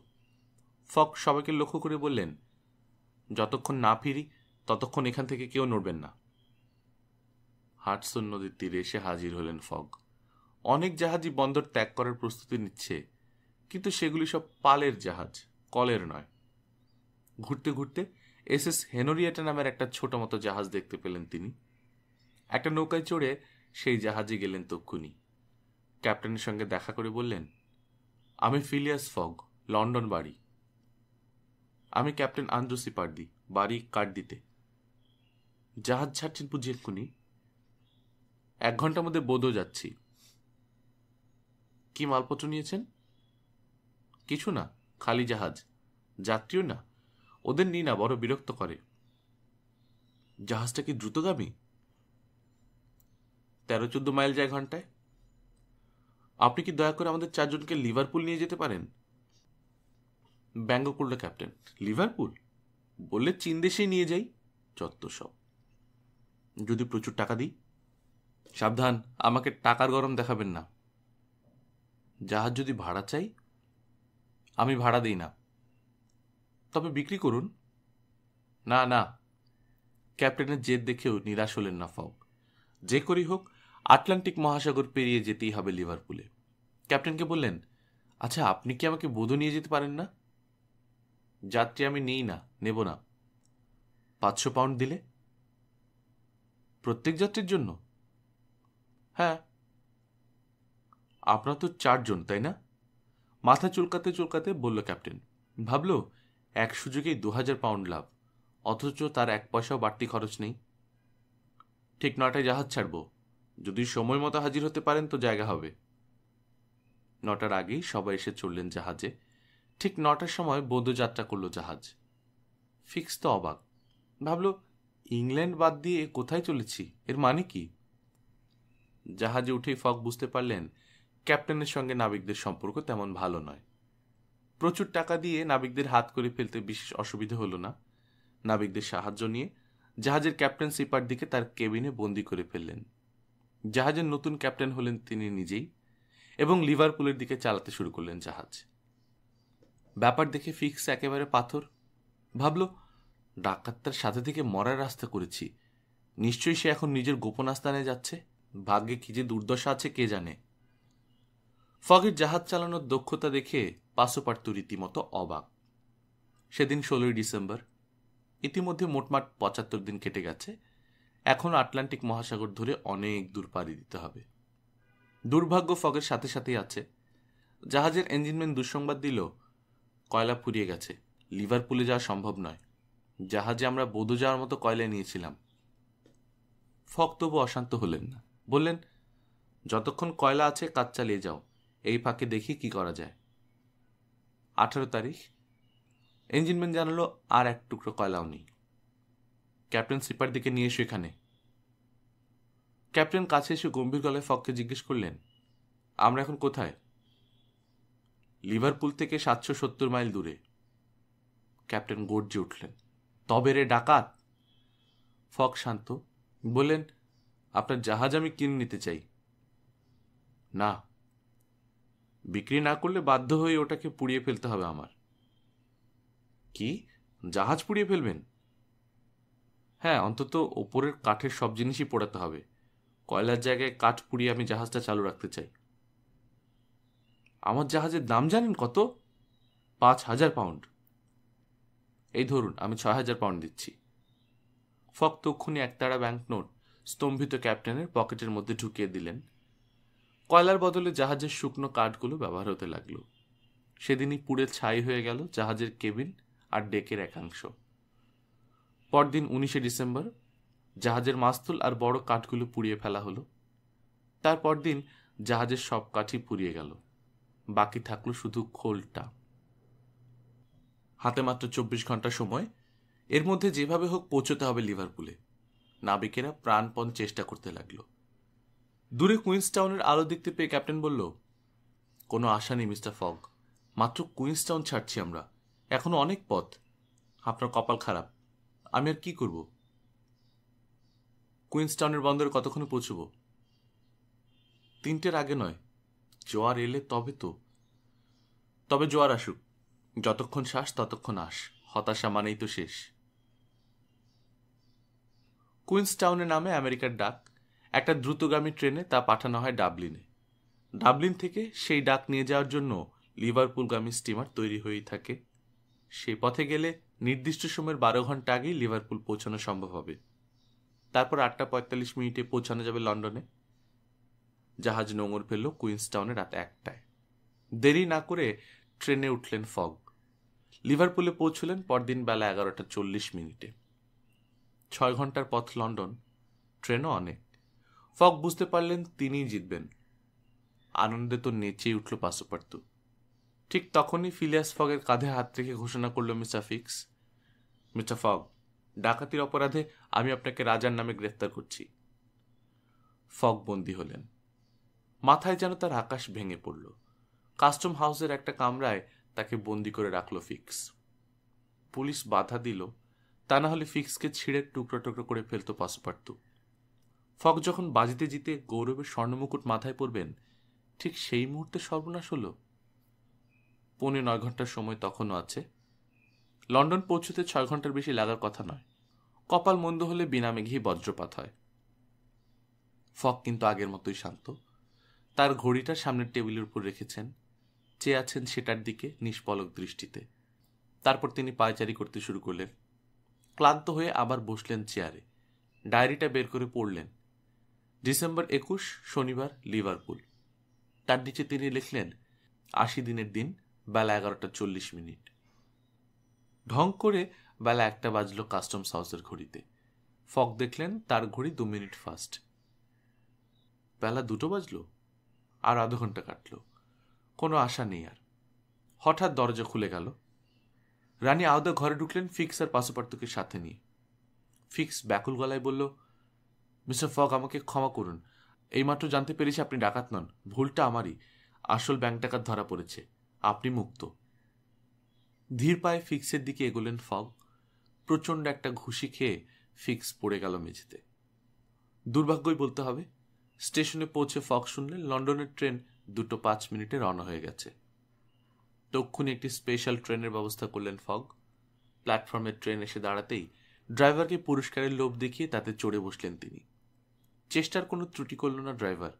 ফক সবাইকে লক্ষ্য করে বললেন, যতক্ষণ না ফিরি ততক্ষণ এখান থেকে কেউ নড়বেন না। হাডসন নদীর তীরে এসে হাজির হলেন ফগ। অনেক জাহাজই বন্দর ত্যাগ করার প্রস্তুতি নিচ্ছে, কিন্তু সেগুলি সব পালের জাহাজ, কলের নয়। ঘুরতে ঘুরতে এসএস হেনরিয়েটা নামের একটা ছোট মতো জাহাজ দেখতে পেলেন তিনি। একটা নৌকায় চড়ে সেই জাহাজে গেলেন তক্ষুনি। ক্যাপ্টেনের সঙ্গে দেখা করে বললেন, আমি ফিলিয়াস ফগ, লন্ডন বাড়ি। আমি ক্যাপ্টেন আন্দ্রু সিপার্দি, বাড়ি কার্ডিতে। জাহাজ ছাড়ছেন বুঝি এক্ষুনি? 1 ঘন্টার মধ্যে বোধও যাচ্ছি। কি মালপত্র নিয়েছেন? কিছু না, খালি জাহাজ। যাত্রীও না, ওদের নিই না, বড় বিরক্ত করে। জাহাজটা কি দ্রুতগামী? 13-14 মাইল যায় ঘন্টায়। আপনি কি দয়া করে আমাদের 4 জনকে লিভারপুল নিয়ে যেতে পারেন? ব্যঙ্গ করল ক্যাপ্টেন। লিভারপুল বললে চীন দেশেই নিয়ে যাই। যত সব। যদি প্রচুর টাকা দিই? সাবধান, আমাকে টাকার গরম দেখাবেন না। জাহাজ যদি ভাড়া চাই? আমি ভাড়া দিই না। তবে বিক্রি করুন। না না। ক্যাপ্টেনের জেদ দেখেও নিরাশ হলেন না ফক। যে করেই হোক আটলান্টিক মহাসাগর পেরিয়ে যেতেই হবে লিভারপুলে। ক্যাপ্টেনকে বললেন, আচ্ছা আপনি কি আমাকে বোধ নিয়ে যেতে পারেন না? যাত্রী আমি নিই না, নেব না। 500 পাউন্ড দিলে? প্রত্যেক যাত্রীর জন্য? হ্যাঁ। আপনার তো 4 জন, তাই না? মাথা চুলকাতে চুলকাতে বলল ক্যাপ্টেন। ভাবল, এক সুযোগেই 2000 পাউন্ড লাভ। অথচ তার 1 পয়সাও বাড়তি খরচ নেই। ঠিক 9টায় জাহাজ ছাড়ব, যদি সময় মতো হাজির হতে পারেন তো জায়গা হবে। 9টার আগেই সবাই এসে চললেন জাহাজে। ঠিক 9টার সময় বোধ যাত্রা করল জাহাজ। ফিক্স তো অবাক, ভাবল ইংল্যান্ড বাদ দিয়ে কোথায় চলেছি, এর মানে কি? জাহাজে উঠেই ফক বুঝতে পারলেন ক্যাপ্টেনের সঙ্গে নাবিকদের সম্পর্ক তেমন ভালো নয়। প্রচুর টাকা দিয়ে নাবিকদের হাত করে ফেলতে বিশেষ অসুবিধা হলো না। নাবিকদের সাহায্য নিয়ে জাহাজের ক্যাপ্টেন সিপার দিকে তার কেবিনে বন্দি করে ফেললেন। জাহাজের নতুন ক্যাপ্টেন হলেন তিনি নিজেই এবং লিভারপুলের দিকে চালাতে শুরু করলেন জাহাজ। ব্যাপার দেখে ফিক্স একেবারে পাথর। ভাবল ডাকাতটার সাথে থেকে মরার রাস্তা করেছি, নিশ্চয়ই সে এখন নিজের গোপন আস্তানে যাচ্ছে। ভাগ্যে কি যে দুর্দশা আছে কে জানে। ফগের জাহাজ চালানোর দক্ষতা দেখে পাসোপার্তু রীতিমতো অবাক। সেদিন 16ই ডিসেম্বর। ইতিমধ্যে মোটমাট 75 দিন কেটে গেছে। এখন আটলান্টিক মহাসাগর ধরে অনেক দূর পাড়ি দিতে হবে। দুর্ভাগ্য ফগের সাথে সাথেই আছে। জাহাজের ইঞ্জিনম্যান দুঃসংবাদ দিল, কয়লা ফুরিয়ে গেছে, লিভারপুলে যাওয়া সম্ভব নয়। জাহাজে আমরা বোধ যাওয়ার মতো কয়লা নিয়েছিলাম। ফগ তবু অশান্ত হলেন না, বললেন, যতক্ষণ কয়লা আছে কাজ চালিয়ে যাও, এই ফাঁকে দেখি কি করা যায়। 18 তারিখ। ইঞ্জিনম্যান জানালো আর 1 টুকরো কয়লাও নেই। ক্যাপ্টেন সিপার দিকে নিয়ে এসো এখানে। ক্যাপ্টেন কাছে এসে গম্ভীর গলায় ফগকে জিজ্ঞেস করলেন, আমরা এখন কোথায়? লিভারপুল থেকে 770 মাইল দূরে। ক্যাপ্টেন গর্জে উঠলেন, তবে রে ডাকাত! ফগ শান্ত, বললেন, আপনার জাহাজ আমি কিনে নিতে চাই। না, বিক্রি না করলে বাধ্য হয়ে ওটাকে পুড়িয়ে ফেলতে হবে আমার। কি, জাহাজ পুড়িয়ে ফেলবেন? হ্যাঁ, অন্তত ওপরের কাঠের সব জিনিসই পোড়াতে হবে। কয়লার জায়গায় কাঠ পুড়িয়ে আমি জাহাজটা চালু রাখতে চাই। আমার জাহাজের দাম জানেন কত? 5,000 পাউন্ড। এই ধরুন, আমি 6,000 পাউন্ড দিচ্ছি। ফক তক্ষুনি একতাড়া ব্যাংকনোট স্তম্ভিত ক্যাপ্টেনের পকেটের মধ্যে ঢুকিয়ে দিলেন। কয়লার বদলে জাহাজের শুকনো কাঠগুলো ব্যবহার হতে লাগলো। সেদিনই পুড়ে ছাই হয়ে গেল জাহাজের কেবিন আর ডেকের একাংশ। পরদিন 19শে ডিসেম্বর জাহাজের মাস্তুল আর বড় কাঠগুলো পুড়িয়ে ফেলা হলো। তারপর দিন জাহাজের সব কাঠই পুড়িয়ে গেল, বাকি থাকলো শুধু খোলটা। হাতে মাত্র 24 ঘন্টা সময়। এর মধ্যে যেভাবে হোক পৌঁছতে হবে লিভারপুলে। নাবিকেরা প্রাণপণ চেষ্টা করতে লাগলো। দূরে কুইন্সটাউনের আলো দেখতে পেয়ে ক্যাপ্টেন বলল, কোনো আশা নেই মিস্টার ফগ, মাত্র কুইন্সটাউন ছাড়ছি আমরা, এখনো অনেক পথ। আপনার কপাল খারাপ, আমি আর কি করব? কুইন্সটাউনের বন্দরে কতক্ষণে পৌঁছব? 3টের আগে নয়। জোয়ার এলে তবে জোয়ার আসুক, যতক্ষণ শ্বাস ততক্ষণ আস, হতাশা মানেই তো শেষ। কুইন্সটাউনে নামে আমেরিকার ডাক। একটা দ্রুতগামী ট্রেনে তা পাঠানো হয় ডাবলিনে। ডাবলিন থেকে সেই ডাক নিয়ে যাওয়ার জন্য লিভারপুলগামী স্টিমার তৈরি হয়েই থাকে। সেই পথে গেলে নির্দিষ্ট সময়ের 12 ঘন্টা আগেই লিভারপুল পৌঁছানো সম্ভব হবে। তারপর 8:45 পৌঁছানো যাবে লন্ডনে। জাহাজ নোঙর ফেলল কুইন্সটাউনে রাত 1টায়। দেরি না করে ট্রেনে উঠলেন ফগ। লিভারপুলে পৌঁছলেন পরদিন বেলা 11:40। 6 ঘন্টার পথ লন্ডন, ট্রেনও অনেক। ফগ বুঝতে পারলেন তিনিই জিতবেন। আনন্দে তো নেচেই উঠল পাসোপার্তু। ঠিক তখনই ফিলিয়াস ফগের কাঁধে হাত রেখে ঘোষণা করল মিস্টার ফিক্স, মিস্টার ফগ, ডাকাতির অপরাধে আমি আপনাকে রাজার নামে গ্রেফতার করছি। ফগ বন্দী হলেন। মাথায় যেন তার আকাশ ভেঙে পড়ল। কাস্টম হাউসের একটা কামরায় তাকে বন্দি করে রাখল ফিক্স। পুলিশ বাধা দিল, তা না হলে ফিক্সকে ছিঁড়ে টুকরো টুকরো করে ফেলত পাসোপার্তু। ফগ যখন বাজিতে জিতে গৌরবের স্বর্ণমুকুট মাথায় পরবেন, ঠিক সেই মুহূর্তে সর্বনাশ হল। 9.25 ঘন্টার সময় তখনও আছে। লন্ডন পৌঁছতে 6 ঘন্টার বেশি লাগার কথা নয়। কপাল মন্দ হলে বিনা মেঘেই বজ্রপাত হয়। ফগ কিন্তু আগের মতোই শান্ত। তার ঘড়িটা সামনের টেবিলের উপর রেখেছেন, চেয়ে আছেন সেটার দিকে নিষ্পলক দৃষ্টিতে। তারপর তিনি পায়চারি করতে শুরু করলেন। ক্লান্ত হয়ে আবার বসলেন চেয়ারে। ডায়েরিটা বের করে পড়লেন। ডিসেম্বর 21, শনিবার, লিভারপুল। তার নিচে তিনি লিখলেন 80 দিনের দিন, বেলা 11:40। ঢং করে বেলা 1টা বাজলো কাস্টমস হাউসের ঘড়িতে। ফগ দেখলেন তার ঘড়ি 2 মিনিট ফাস্ট। বেলা 2টো বাজলো, আর আধা ঘন্টা কাটল। কোনো আশা নেই আর। হঠাৎ দরজা খুলে গেল। রানী আওদা ঘরে ঢুকলেন ফিক্স আর পাসোপার্তুকে সাথে নিয়ে। ফিক্স ব্যাকুল গলায় বলল, মিস্টার ফগ, আমাকে ক্ষমা করুন। এইমাত্র জানতে পেরেছি আপনি ডাকাত নন। ভুলটা আমারই। আসল ব্যাংক ডাকাত ধরা পড়েছে। আপনি মুক্ত। ধীর পায়ে ফিক্সের দিকে এগোলেন ফগ। প্রচণ্ড একটা ঘুষি খেয়ে ফিক্স পড়ে গেল মেঝেতে। দুর্ভাগ্যই বলতে হবে, স্টেশনে পৌঁছে ফগ শুনলেন লন্ডনের ট্রেন 2:05 রওনা হয়ে গেছে। তক্ষুনি একটি স্পেশাল ট্রেনের ব্যবস্থা করলেন ফগ। প্ল্যাটফর্মের ট্রেন এসে দাঁড়াতেই ড্রাইভারকে পুরস্কারের লোভ দেখিয়ে তাতে চড়ে বসলেন তিনি। চেষ্টার কোনো ত্রুটি করল না ড্রাইভার,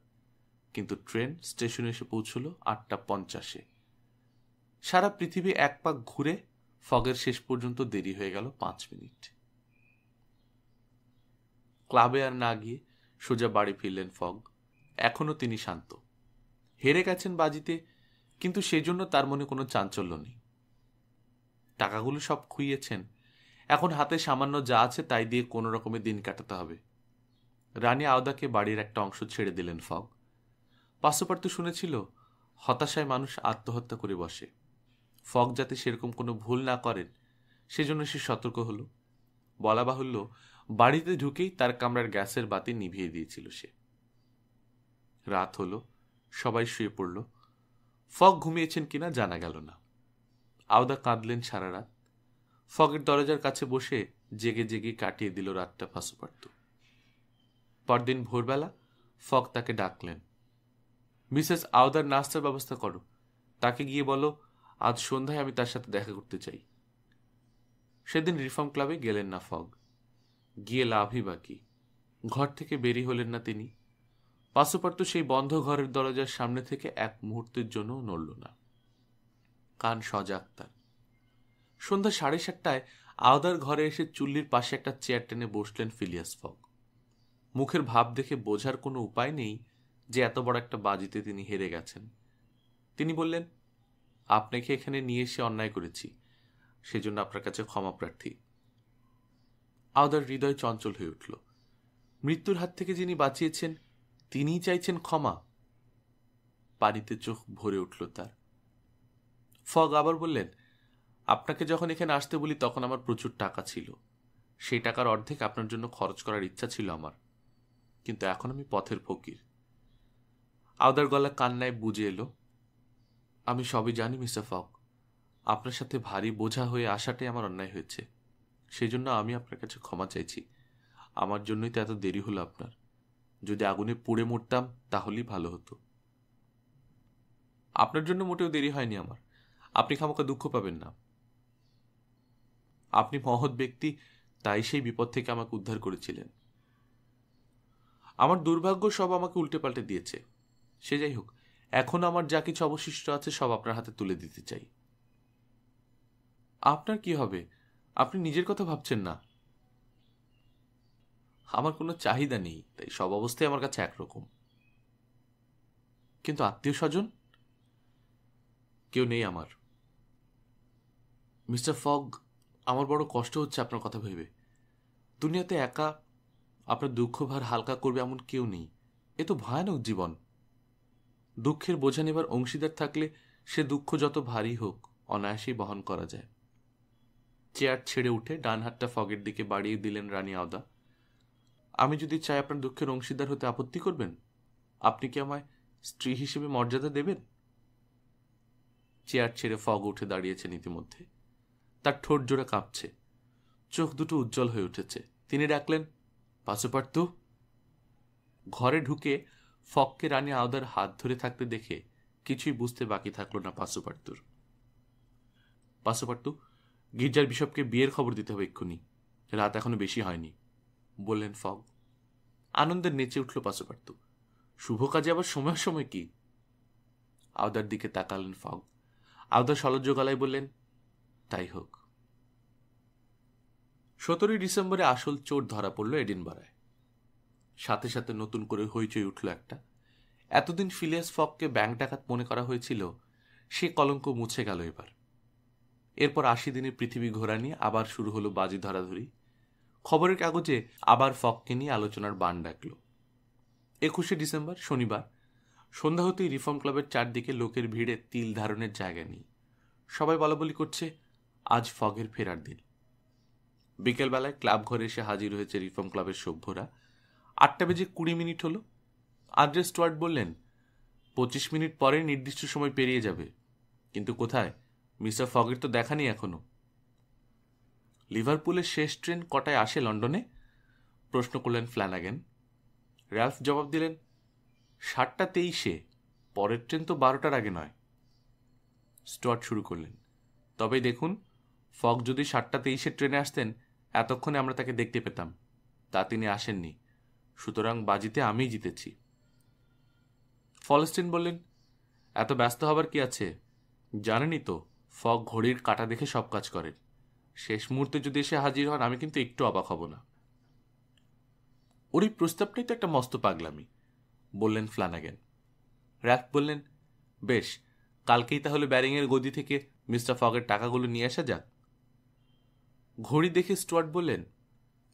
কিন্তু ট্রেন স্টেশনে এসে পৌঁছল 8:50। সারা পৃথিবী এক পাক ঘুরে ফগের শেষ পর্যন্ত দেরি হয়ে গেল 5 মিনিট। ক্লাবে আর না গিয়ে সোজা বাড়ি ফিরলেন ফগ। এখনো তিনি শান্ত। হেরে গেছেন বাজিতে, কিন্তু সেজন্য তার মনে কোনো চাঞ্চল্য নেই। টাকাগুলো সব খুইয়েছেন, এখন হাতে সামান্য যা আছে তাই দিয়ে কোনো রকমে দিন কাটাতে হবে। রানী আওদাকে বাড়ির একটা অংশ ছেড়ে দিলেন ফগ। পাসোপার্তু শুনেছিল হতাশায় মানুষ আত্মহত্যা করে বসে। ফগ যাতে সেরকম কোনো ভুল না করেন সেজন্য সে সতর্ক হল। বলা বাহুল্য, বাড়িতে ঢুকেই তার কামরার গ্যাসের বাতি নিভিয়ে দিয়েছিল সে। রাত হলো, সবাই শুয়ে পড়ল। ফগ ঘুমিয়েছেন কিনা জানা গেল না। আওদা কাঁদলেন সারা রাত। ফগের দরজার কাছে বসে জেগে জেগে কাটিয়ে দিল রাতটা পাসোপার্তু। পরদিন ভোরবেলা ফগ তাকে ডাকলেন। মিসেস আওদার নাস্তার ব্যবস্থা করো। তাকে গিয়ে বলো আজ সন্ধ্যায় আমি তার সাথে দেখা করতে চাই। সেদিন রিফর্ম ক্লাবে গেলেন না ফগ। গিয়ে লাভই বাকি। ঘর থেকে বেরিয়ে হলেন না তিনি। পাসোপার্তু সেই বন্ধ ঘরের দরজার সামনে থেকে এক মুহূর্তের জন্য নড়ল না। কান সজাগ তার। সন্ধ্যা 7:30টায় আওদার ঘরে এসে চুল্লির পাশে একটা চেয়ার টেনে বসলেন ফিলিয়াস ফগ। মুখের ভাব দেখে বোঝার কোনো উপায় নেই যে এত বড় একটা বাজিতে তিনি হেরে গেছেন। তিনি বললেন, আপনাকে এখানে নিয়ে এসে অন্যায় করেছি, সেজন্য আপনার কাছে ক্ষমা প্রার্থী। আওদার হৃদয় চঞ্চল হয়ে উঠল। মৃত্যুর হাত থেকে যিনি বাঁচিয়েছেন তিনিই চাইছেন ক্ষমা। পানিতে চোখ ভরে উঠল তার। ফগ আবার বললেন, আপনাকে যখন এখানে আসতে বলি তখন আমার প্রচুর টাকা ছিল। সেই টাকার অর্ধেক আপনার জন্য খরচ করার ইচ্ছা ছিল আমার, কিন্তু এখন আমি পথের ফকির। আওদার গলা কান্নায় বুঝে এলো। আমি সবই জানি মিস্টার ফগ। আপনার সাথে ভারী বোঝা হয়ে আসাটাই আমার অন্যায় হয়েছে। সেই জন্য আমি আপনার কাছে ক্ষমা চাইছি। আমার জন্যই তো এত দেরি হলো আপনার। যদি আগুনে পুড়ে মরতাম তাহলেই ভালো হতো। আপনার জন্য মোটেও দেরি হয়নি আমার। আপনি খামোকা দুঃখ পাবেন না। আপনি মহৎ ব্যক্তি, তাই সেই বিপদ থেকে আমাকে উদ্ধার করেছিলেন। আমার দুর্ভাগ্য সব আমাকে উল্টে পাল্টে দিয়েছে। সে যাই হোক, এখন আমার যা কিছু অবশিষ্ট আছে সব আপনার হাতে তুলে দিতে চাই। আপনার কি হবে? আপনি নিজের কথা ভাবছেন না। আমার কোনো চাহিদা নেই, তাই সব অবস্থায় আমার কাছে একরকম। কিন্তু আত্মীয় স্বজন কেউ নেই আমার। মিস্টার ফগ, আমার বড় কষ্ট হচ্ছে আপনার কথা ভেবে। দুনিয়াতে একা আপনার দুঃখ ভার হালকা করবে এমন কেউ নেই। এ তো ভয়ানক জীবন। দুঃখের বোঝা নেবার অংশীদার থাকলে সে দুঃখ যত ভারী হোক অনায়াসেই বহন করা যায়। চেয়ার ছেড়ে উঠে ডান হাতটা ফগের দিকে বাড়িয়ে দিলেন রানী আওদা। আমি যদি চাই আপনার দুঃখের অংশীদার হতে আপত্তি করবেন? আপনি কি আমায় স্ত্রী হিসেবে মর্যাদা দেবেন? চেয়ার ছেড়ে ফগ উঠে দাঁড়িয়েছেন ইতিমধ্যে। তার ঠোঁট জোড়া কাঁপছে, চোখ দুটো উজ্জ্বল হয়ে উঠেছে। তিনি ডাকলেন, পাসোপার্তু। ঘরে ঢুকে ফগকে রানী আওদার হাত ধরে থাকতে দেখে কিছুই বুঝতে বাকি থাকলো না পাসোপার্তুর। পাসোপার্তু, গির্জার বিশপকে বিয়ের খবর দিতে হবে এক্ষুনি। রাত এখনো বেশি হয়নি, বললেন ফগ। আনন্দে নেচে উঠল পাসোপার্তু। শুভ কাজে আবার সময় সময় কি? আওদার দিকে তাকালেন ফগ। আওদা সলজ্জ গলায় বললেন, তাই হোক। 17 ডিসেম্বরে আসল চোর ধরা পড়ল এডিনবরায়। সাথে সাথে নতুন করে হইচই উঠল একটা। এতদিন ফিলিয়াস ফগকে ব্যাংক ডাকাত মনে করা হয়েছিল, সে কলঙ্ক মুছে গেল এবার। এরপর 80 দিনের পৃথিবী ঘোরা নিয়ে আবার শুরু হলো বাজি ধরাধরি। খবরের কাগজে আবার ফককে নিয়ে আলোচনার বান ডাকল। 21শে ডিসেম্বর শনিবার সন্ধ্যা হতেই রিফর্ম ক্লাবের চারদিকে লোকের ভিড়ে তিল ধারণের জায়গা নেই। সবাই বলাবলি করছে আজ ফগের ফেরার দিন। বিকেলবেলায় ক্লাব ঘরে এসে হাজির হয়েছে রিফর্ম ক্লাবের সভ্যরা। 8:20 হলো। আন্দ্রে স্টুয়ার্ট বললেন, 25 মিনিট পরে নির্দিষ্ট সময় পেরিয়ে যাবে। কিন্তু কোথায়? মিস্টার ফগের তো দেখা নেই এখনো। লিভারপুলের শেষ ট্রেন কটায় আসে লন্ডনে? প্রশ্ন করলেন ফ্ল্যানাগেন। র্যালফ জবাব দিলেন, 7:23, পরের ট্রেন তো 12টার আগে নয়। স্টুয়ার্ট শুরু করলেন, তবে দেখুন, ফগ যদি 7:23 ট্রেনে আসতেন এতক্ষণে আমরা তাকে দেখতে পেতাম। তা তিনি আসেননি, সুতরাং বাজিতে আমিই জিতেছি। ফলস্টিন বললেন, এত ব্যস্ত হবার কি আছে? জানেনই তো ফগ ঘড়ির কাঁটা দেখে সব কাজ করেন। শেষ মুহূর্তে যদি এসে হাজির হন আমি কিন্তু একটু অবাক হব না। ওর এই প্রস্তাবটাই তো একটা মস্ত পাগলামি, বললেন ফ্ল্যানাগেন। র্যালফ বললেন, বেশ, কালকেই তাহলে ব্যারিংয়ের গদি থেকে মিস্টার ফগের টাকাগুলো নিয়ে আসা যাক। ঘড়ি দেখে স্টুয়ার্ট বললেন,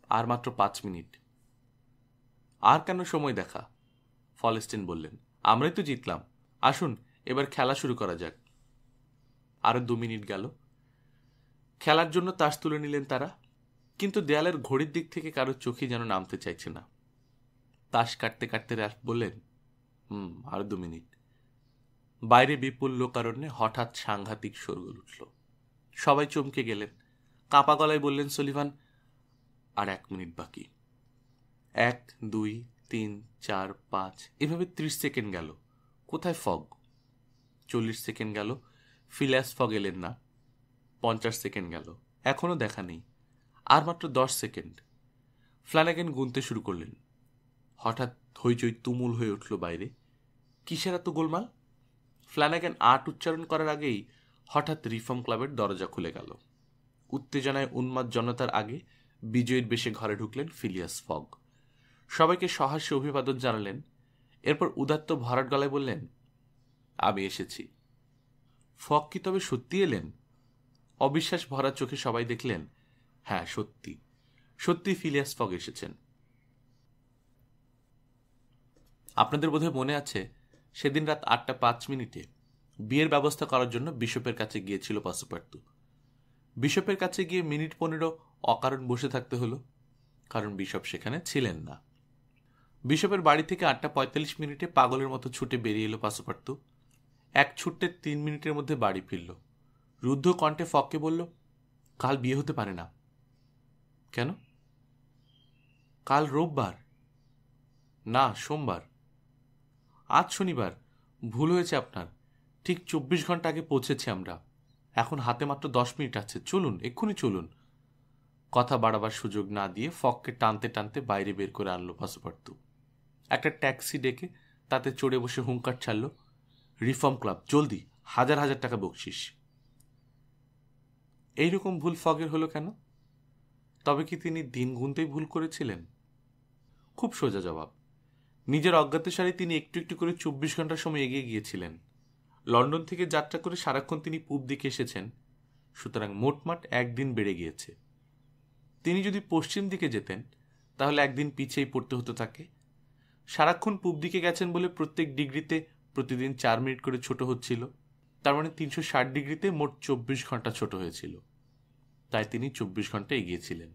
আর মাত্র 5 মিনিট। আর কেন সময় দেখা? ফলস্টিন বললেন, আমরাই তো জিতলাম। আসুন এবার খেলা শুরু করা যাক। আরো 2 মিনিট গেল। খেলার জন্য তাস তুলে নিলেন তারা, কিন্তু দেয়ালের ঘড়ির দিক থেকে কারো চোখই যেন নামতে চাইছে না। তাস কাটতে কাটতে র্যালফ বললেন, আরো 2 মিনিট। বাইরে বিপুল লোকারণ্যে হঠাৎ সাংঘাতিক শোরগোল উঠল। সবাই চমকে গেলেন। কাঁপা গলায় বললেন সলিভান, আর 1 মিনিট বাকি। 1, 2, 3, 4, 5, এভাবে 30 সেকেন্ড গেল। কোথায় ফগ? 40 সেকেন্ড গেল, ফিলিয়াস ফগ এলেন না। 50 সেকেন্ড গেল, এখনো দেখা নেই। আর মাত্র 10 সেকেন্ড। ফ্ল্যানাগেন গুনতে শুরু করলেন। হঠাৎ হইচই তুমুল হয়ে উঠল বাইরে। কিসের এত গোলমাল? ফ্ল্যানাগেন 8 উচ্চারণ করার আগেই হঠাৎ রিফর্ম ক্লাবের দরজা খুলে গেল। উত্তেজনায় উন্মাদ জনতার আগে বিজয়ীর বেশে ঘরে ঢুকলেন ফিলিয়াস ফগ। সবাইকে সহাস্য অভিবাদন জানালেন। এরপর উদাত্ত ভরাট গলায় বললেন, আমি এসেছি। ফগ কি তবে সত্যি এলেন? অবিশ্বাস ভরা চোখে সবাই দেখলেন, হ্যাঁ, সত্যি সত্যি ফিলিয়াস ফগ এসেছেন। আপনাদের বোধহয় মনে আছে, সেদিন রাত 8:05 বিয়ের ব্যবস্থা করার জন্য বিশপের কাছে গিয়েছিল পাসুপার্তু। বিশপের কাছে গিয়ে মিনিট 15 অকারণ বসে থাকতে হলো, কারণ বিশপ সেখানে ছিলেন না। বিশপের বাড়ি থেকে 8:45 পাগলের মতো ছুটে বেরিয়ে এলো পাসুপার্তু। এক ছুটতে 3 মিনিটের মধ্যে বাড়ি ফিরল। রুদ্ধ কণ্ঠে ফগকে বলল, কাল বিয়ে হতে পারে না। কেন? কাল রোববার। না, সোমবার। আজ শনিবার। ভুল হয়েছে আপনার। ঠিক 24 ঘন্টা আগে পৌঁছেছি আমরা। এখন হাতে মাত্র 10 মিনিট আছে। চলুন, এক্ষুনি চলুন। কথা বাড়াবার সুযোগ না দিয়ে ফগকে টানতে টানতে বাইরে বের করে আনলো পাসুপার্তু। একটা ট্যাক্সি ডেকে তাতে চড়ে বসে হুঙ্কার ছাড়ল, রিফর্ম ক্লাব, জলদি, 1000 টাকা বকশিস। এইরকম ভুল ফগের হলো কেন? তবে কি তিনি দিন গুনতেই ভুল করেছিলেন? খুব সোজা জবাব, নিজের অজ্ঞাতসারে তিনি একটু একটু করে 24 ঘন্টার সময় এগিয়ে গিয়েছিলেন। লন্ডন থেকে যাত্রা করে সারাক্ষণ তিনি পূব দিকে এসেছেন, সুতরাং মোটমাট 1 দিন বেড়ে গিয়েছে। তিনি যদি পশ্চিম দিকে যেতেন তাহলে 1 দিন পিছিয়েই পড়তে হতো তাকে। সারাক্ষণ পূব দিকে গেছেন বলে প্রত্যেক ডিগ্রিতে প্রতিদিন 4 মিনিট করে ছোট হচ্ছিল। তার মানে 360 ডিগ্রিতে মোট 24 ঘন্টা ছোট হয়েছিল। তাই তিনি 24 ঘন্টা এগিয়েছিলেন।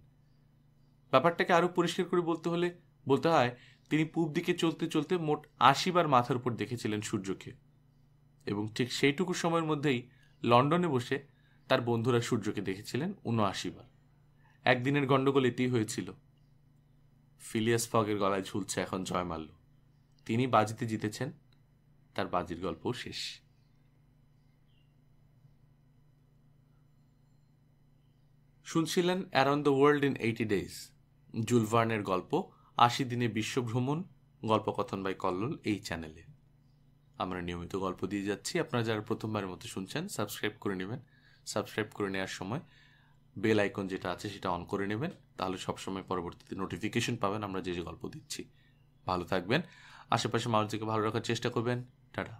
ব্যাপারটাকে আরো পরিষ্কার করে বলতে হয় তিনি পূব দিকে চলতে চলতে মোট 80 বার মাথার উপর দেখেছিলেন সূর্যকে, এবং ঠিক সেইটুকু সময়ের মধ্যেই লন্ডনে বসে তার বন্ধুরা সূর্যকে দেখেছিলেন 79 বার। একদিনের গন্ডগোল এতেই হয়েছিল। ফিলিয়াস ফগের গলায় ঝুলছে এখন জয়মাল্য। তিনি বাজিতে জিতেছেন, তার বাজির গল্প শেষ। শুনছিলেন around the world in 80 days, Jules ভার্নের গল্প 80 দিনে বিশ্বভ্রমণ, গল্পকথন বাই কল্লোল এই চ্যানেলে। আমরা নিয়মিত গল্প দিয়ে যাচ্ছি। আপনারা যারা প্রথমবারের মতো শুনছেন সাবস্ক্রাইব করে নেবেন। সাবস্ক্রাইব করে নেওয়ার সময় বেল আইকন যেটা আছে সেটা অন করে নেবেন, তাহলে সবসময় পরবর্তীতে নোটিফিকেশন পাবেন আমরা যে গল্প দিচ্ছি। ভালো থাকবেন, আশেপাশে মানুষদেরকে ভালো রাখার চেষ্টা করবেন। টাটা।